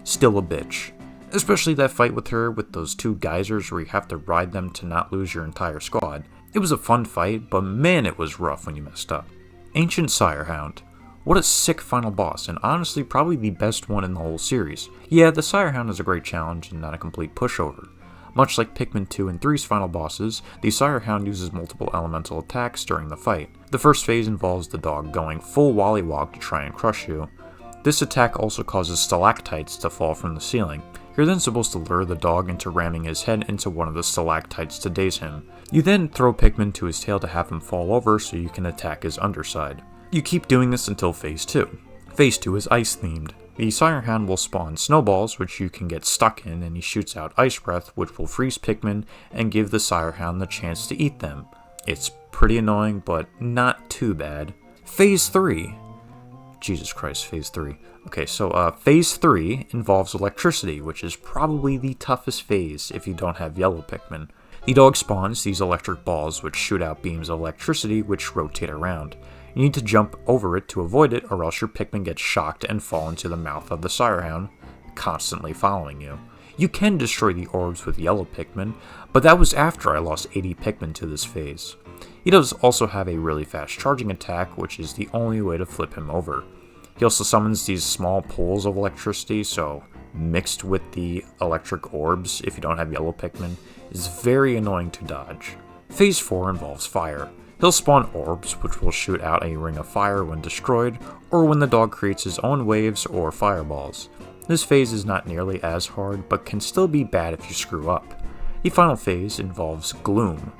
still a bitch. Especially that fight with her with those two geysers where you have to ride them to not lose your entire squad. It was a fun fight, but man it was rough when you messed up. Ancient Sirehound. What a sick final boss, and honestly probably the best one in the whole series. Yeah, the Sirehound is a great challenge and not a complete pushover. Much like Pikmin 2 and 3's final bosses, the Sirehound uses multiple elemental attacks during the fight. The first phase involves the dog going full Wollywog to try and crush you. This attack also causes stalactites to fall from the ceiling. You're then supposed to lure the dog into ramming his head into one of the stalactites to daze him. You then throw Pikmin to his tail to have him fall over so you can attack his underside. You keep doing this until Phase 2. Phase 2 is ice themed. The Sirehound will spawn snowballs which you can get stuck in, and he shoots out ice breath which will freeze Pikmin and give the Sirehound the chance to eat them. It's pretty annoying, but not too bad. Phase 3. Jesus Christ, Phase 3. Okay, so Phase 3 involves electricity, which is probably the toughest phase if you don't have yellow Pikmin. The dog spawns these electric balls which shoot out beams of electricity which rotate around. You need to jump over it to avoid it, or else your Pikmin gets shocked and fall into the mouth of the Sirehound, constantly following you. You can destroy the orbs with yellow Pikmin, but that was after I lost 80 Pikmin to this phase. He does also have a really fast charging attack, which is the only way to flip him over. He also summons these small pools of electricity, so mixed with the electric orbs, if you don't have yellow Pikmin, is very annoying to dodge. Phase 4 involves fire. He'll spawn orbs which will shoot out a ring of fire when destroyed, or when the dog creates his own waves or fireballs. This phase is not nearly as hard, but can still be bad if you screw up. The final phase involves gloom.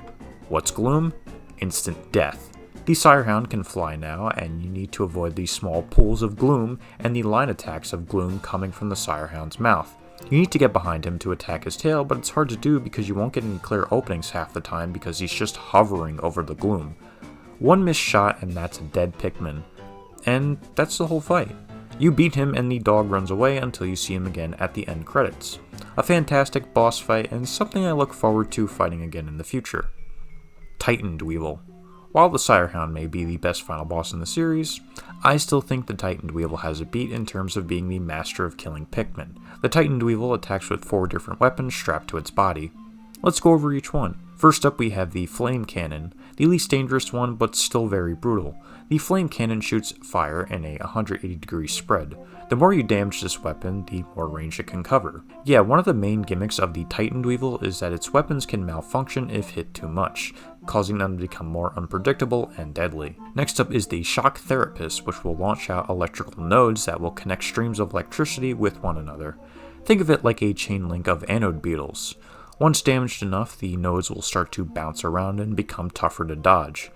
What's gloom? Instant death. The Sirehound can fly now, and you need to avoid these small pools of gloom and the line attacks of gloom coming from the Sirehound's mouth. You need to get behind him to attack his tail, but it's hard to do because you won't get any clear openings half the time because he's just hovering over the gloom. One missed shot and that's a dead Pikmin. And that's the whole fight. You beat him and the dog runs away until you see him again at the end credits. A fantastic boss fight and something I look forward to fighting again in the future. Titan Dweevil. While the Sirehound may be the best final boss in the series, I still think the Titan Dweevil has a beat in terms of being the master of killing Pikmin. The Titan Dweevil attacks with 4 different weapons strapped to its body. Let's go over each one. First up we have the Flame Cannon, the least dangerous one but still very brutal. The Flame Cannon shoots fire in a 180-degree spread. The more you damage this weapon, the more range it can cover. Yeah, one of the main gimmicks of the Titan Dweevil is that its weapons can malfunction if hit too much, causing them to become more unpredictable and deadly. Next up is the Shock Therapist, which will launch out electrical nodes that will connect streams of electricity with one another. Think of it like a chain link of anode beetles. Once damaged enough, the nodes will start to bounce around and become tougher to dodge.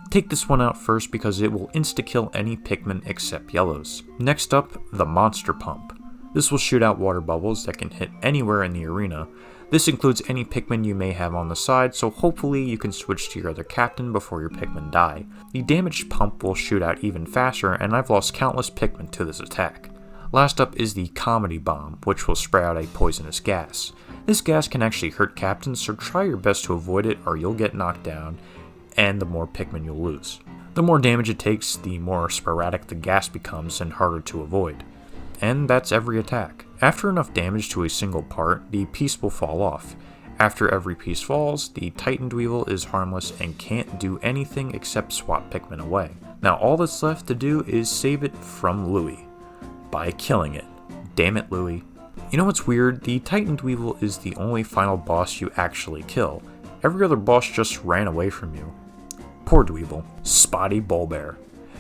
Take this one out first because it will insta-kill any Pikmin except yellows. Next up, the Monster Pump. This will shoot out water bubbles that can hit anywhere in the arena. This includes any Pikmin you may have on the side, so hopefully you can switch to your other captain before your Pikmin die. The damaged pump will shoot out even faster, and I've lost countless Pikmin to this attack. Last up is the Comedy Bomb, which will spray out a poisonous gas. This gas can actually hurt captains, so try your best to avoid it or you'll get knocked down, and the more Pikmin you'll lose. The more damage it takes, the more sporadic the gas becomes and harder to avoid. And that's every attack. After enough damage to a single part, the piece will fall off. After every piece falls, the Titan Dweevil is harmless and can't do anything except swat Pikmin away. Now all that's left to do is save it from Louie. By killing it. Damn it, Louie. You know what's weird? The Titan Dweevil is the only final boss you actually kill. Every other boss just ran away from you. Poor Dweevil. Spotty Bulbear.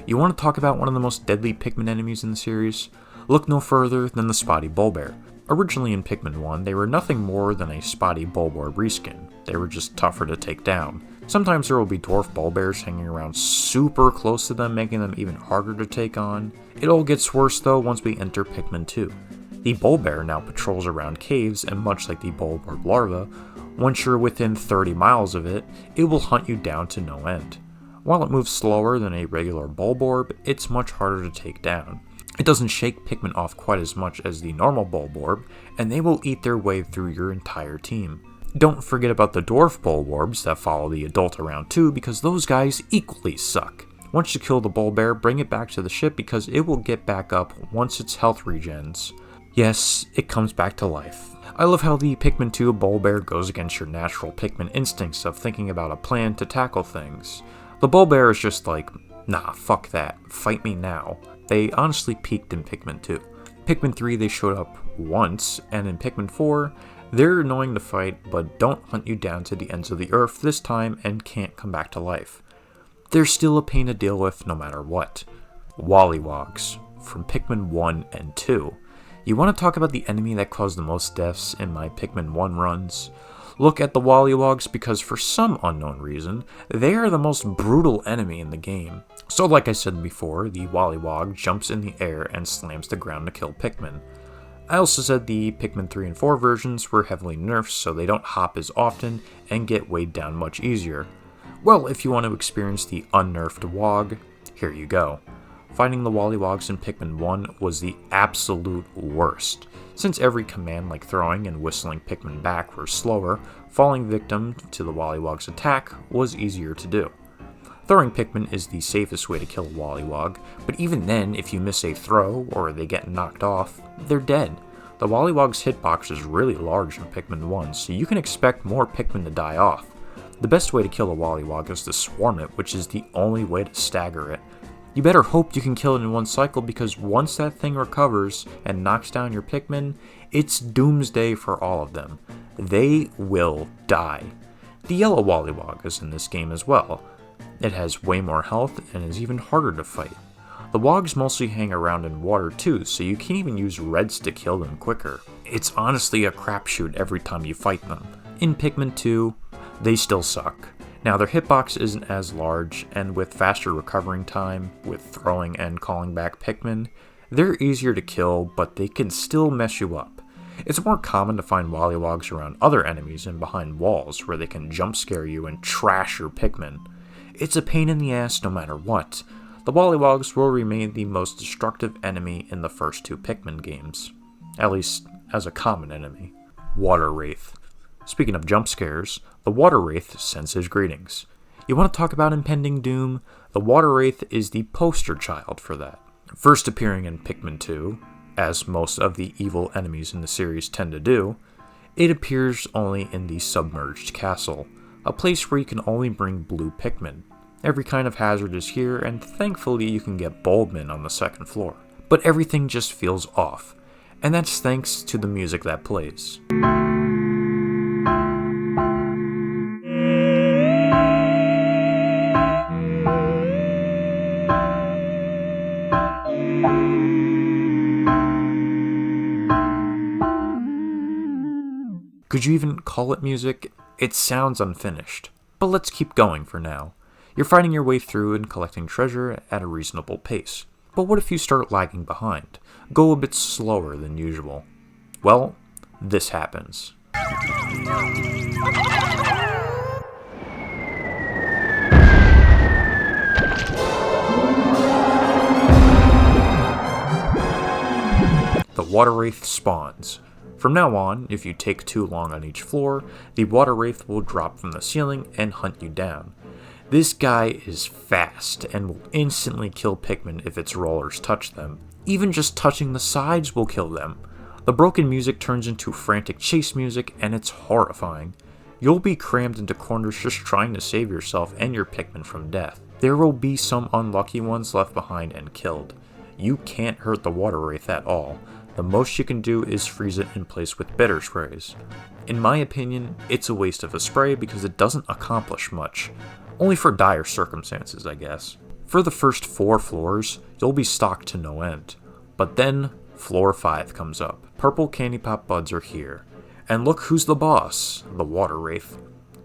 You want to talk about one of the most deadly Pikmin enemies in the series? Look no further than the Spotty Bulbear. Originally in Pikmin 1, they were nothing more than a Spotty Bulborb reskin. They were just tougher to take down. Sometimes there will be dwarf Bulbears hanging around super close to them, making them even harder to take on. It all gets worse though once we enter Pikmin 2. The Bulbear now patrols around caves, and much like the Bulborb larva, once you're within 30 miles of it, it will hunt you down to no end. While it moves slower than a regular Bulborb, it's much harder to take down. It doesn't shake Pikmin off quite as much as the normal Bulborb, and they will eat their way through your entire team. Don't forget about the dwarf Bulborbs that follow the adult around too, because those guys equally suck. Once you kill the Bulbear, bring it back to the ship because it will get back up once its health regens. Yes, it comes back to life. I love how the Pikmin 2 Bulbear goes against your natural Pikmin instincts of thinking about a plan to tackle things. The Bulbear is just like, nah, fuck that, fight me now. They honestly peaked in Pikmin 2. Pikmin 3 they showed up once, and in Pikmin 4, they're annoying to fight but don't hunt you down to the ends of the earth this time and can't come back to life. They're still a pain to deal with no matter what. Wollywogs, from Pikmin 1 and 2. You want to talk about the enemy that caused the most deaths in my Pikmin 1 runs? Look at the Wollywogs because for some unknown reason, they are the most brutal enemy in the game. So like I said before, the Wollywog jumps in the air and slams the ground to kill Pikmin. I also said the Pikmin 3 and 4 versions were heavily nerfed so they don't hop as often and get weighed down much easier. Well, if you want to experience the unnerfed Wog, here you go. Fighting the Wollywogs in Pikmin 1 was the absolute worst. Since every command like throwing and whistling Pikmin back were slower, falling victim to the Wollywog's attack was easier to do. Throwing Pikmin is the safest way to kill a Wollywog, but even then, if you miss a throw or they get knocked off, they're dead. The Wollywog's hitbox is really large in Pikmin 1, so you can expect more Pikmin to die off. The best way to kill a Wollywog is to swarm it, which is the only way to stagger it. You better hope you can kill it in one cycle because once that thing recovers and knocks down your Pikmin, it's doomsday for all of them. They will die. The yellow Wollywog is in this game as well. It has way more health and is even harder to fight. The Wogs mostly hang around in water too, so you can't even use reds to kill them quicker. It's honestly a crapshoot every time you fight them. In Pikmin 2, they still suck. Now their hitbox isn't as large, and with faster recovering time, with throwing and calling back Pikmin, they're easier to kill, but they can still mess you up. It's more common to find Wollywogs around other enemies and behind walls where they can jump scare you and trash your Pikmin. It's a pain in the ass no matter what. The Wollywogs will remain the most destructive enemy in the first 2 Pikmin games, at least as a common enemy. Water Wraith. Speaking of jump scares, the Water Wraith sends his greetings. You want to talk about impending doom? The Water Wraith is the poster child for that. First appearing in Pikmin 2, as most of the evil enemies in the series tend to do, it appears only in the submerged castle, a place where you can only bring blue Pikmin. Every kind of hazard is here, and thankfully you can get Bulbmin on the second floor. But everything just feels off, and that's thanks to the music that plays. Could you even call it music? It sounds unfinished. But let's keep going for now. You're fighting your way through and collecting treasure at a reasonable pace. But what if you start lagging behind? Go a bit slower than usual? Well, this happens. The Water Wraith spawns. From now on, if you take too long on each floor, the Water Wraith will drop from the ceiling and hunt you down. This guy is fast and will instantly kill Pikmin if its rollers touch them. Even just touching the sides will kill them. The broken music turns into frantic chase music and it's horrifying. You'll be crammed into corners just trying to save yourself and your Pikmin from death. There will be some unlucky ones left behind and killed. You can't hurt the Water Wraith at all. The most you can do is freeze it in place with bitter sprays. In my opinion, it's a waste of a spray because it doesn't accomplish much. Only for dire circumstances, I guess. For the first 4 floors, you'll be stocked to no end. But then, floor 5 comes up. Purple candy pop buds are here. And look who's the boss, the Water Wraith.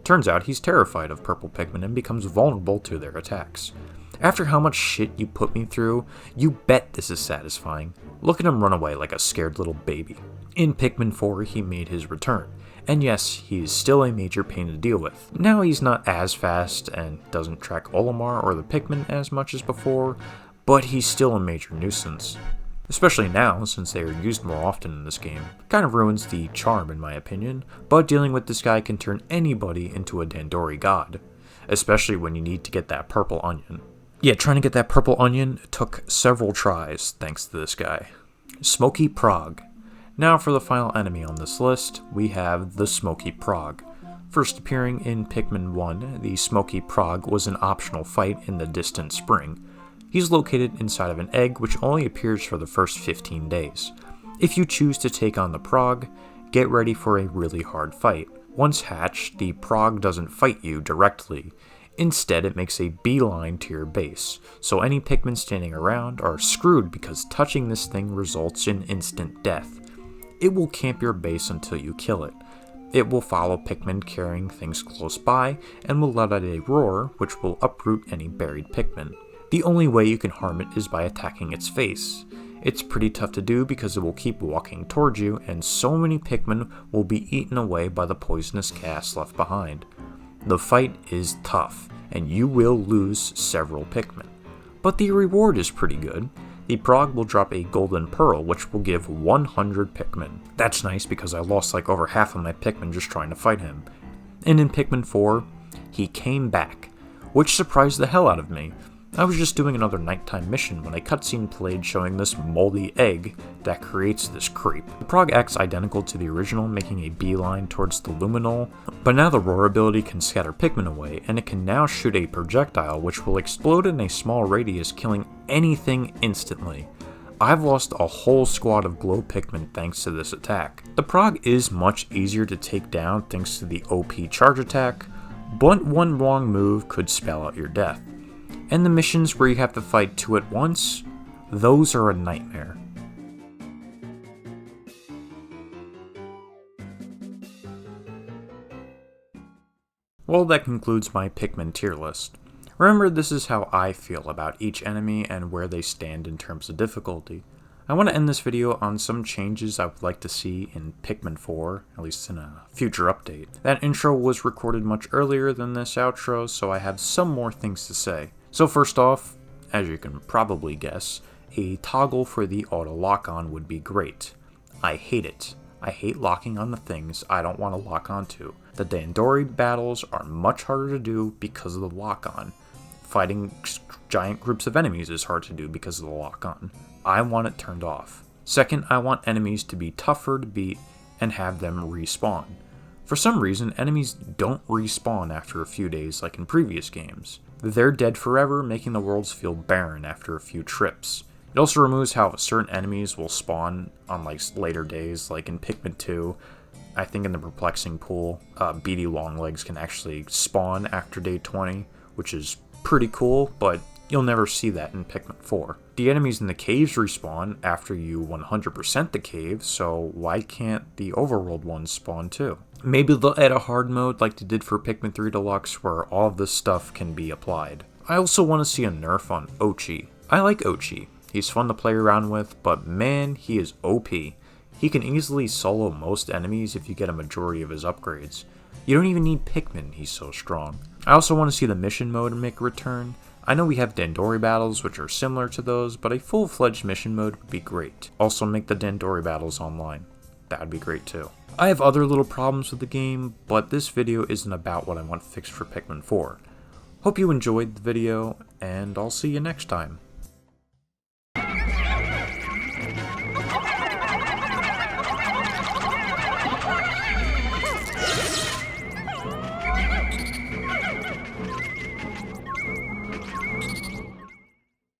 Turns out he's terrified of purple Pikmin and becomes vulnerable to their attacks. After how much shit you put me through, you bet this is satisfying. Look at him run away like a scared little baby. In Pikmin 4, he made his return. And yes, he is still a major pain to deal with. Now he's not as fast and doesn't track Olimar or the Pikmin as much as before, but he's still a major nuisance. Especially now, since they are used more often in this game. Kind of ruins the charm in my opinion, but dealing with this guy can turn anybody into a Dandori god. Especially when you need to get that purple onion. Yeah, trying to get that purple onion took several tries thanks to this guy. Smoky Prog. Now for the final enemy on this list, we have the Smoky Prog. First appearing in Pikmin 1, the Smoky Prog was an optional fight in the distant spring. He's located inside of an egg which only appears for the first 15 days. If you choose to take on the Prog, get ready for a really hard fight. Once hatched, the Prog doesn't fight you directly. Instead, it makes a beeline to your base, so any Pikmin standing around are screwed because touching this thing results in instant death. It will camp your base until you kill it. It will follow Pikmin carrying things close by, and will let out a roar which will uproot any buried Pikmin. The only way you can harm it is by attacking its face. It's pretty tough to do because it will keep walking towards you, and so many Pikmin will be eaten away by the poisonous gas left behind. The fight is tough, and you will lose several Pikmin. But the reward is pretty good. The Prog will drop a golden pearl, which will give 100 Pikmin. That's nice because I lost like over half of my Pikmin just trying to fight him. And in Pikmin 4, he came back, which surprised the hell out of me. I was just doing another nighttime mission when a cutscene played showing this moldy egg that creates this creep. The Prog acts identical to the original, making a beeline towards the luminol, but now the roar ability can scatter Pikmin away, and it can now shoot a projectile which will explode in a small radius, killing anything instantly. I've lost a whole squad of glow Pikmin thanks to this attack. The Prog is much easier to take down thanks to the OP charge attack, but one wrong move could spell out your death. And the missions where you have to fight 2 at once, those are a nightmare. Well, that concludes my Pikmin tier list. Remember, this is how I feel about each enemy and where they stand in terms of difficulty. I want to end this video on some changes I would like to see in Pikmin 4, at least in a future update. That intro was recorded much earlier than this outro, so I have some more things to say. So first off, as you can probably guess, a toggle for the auto lock-on would be great. I hate it. I hate locking on the things I don't want to lock onto. The Dandori battles are much harder to do because of the lock-on. Fighting giant groups of enemies is hard to do because of the lock-on. I want it turned off. Second, I want enemies to be tougher to beat and have them respawn. For some reason, enemies don't respawn after a few days like in previous games. They're dead forever, making the worlds feel barren after a few trips. It also removes how certain enemies will spawn on later days, like in Pikmin 2. I think in the Perplexing Pool, beady longlegs can actually spawn after day 20, which is pretty cool, but you'll never see that in Pikmin 4. The enemies in the caves respawn after you 100% the cave, so why can't the overworld ones spawn too? Maybe they'll add a hard mode like they did for Pikmin 3 Deluxe where all of this stuff can be applied. I also want to see a nerf on Ochi. I like Ochi. He's fun to play around with, but man, he is OP. He can easily solo most enemies if you get a majority of his upgrades. You don't even need Pikmin, he's so strong. I also want to see the mission mode make a return. I know we have Dandori battles which are similar to those, but a full-fledged mission mode would be great. Also make the Dandori battles online. That would be great too. I have other little problems with the game, but this video isn't about what I want fixed for Pikmin 4. Hope you enjoyed the video, and I'll see you next time.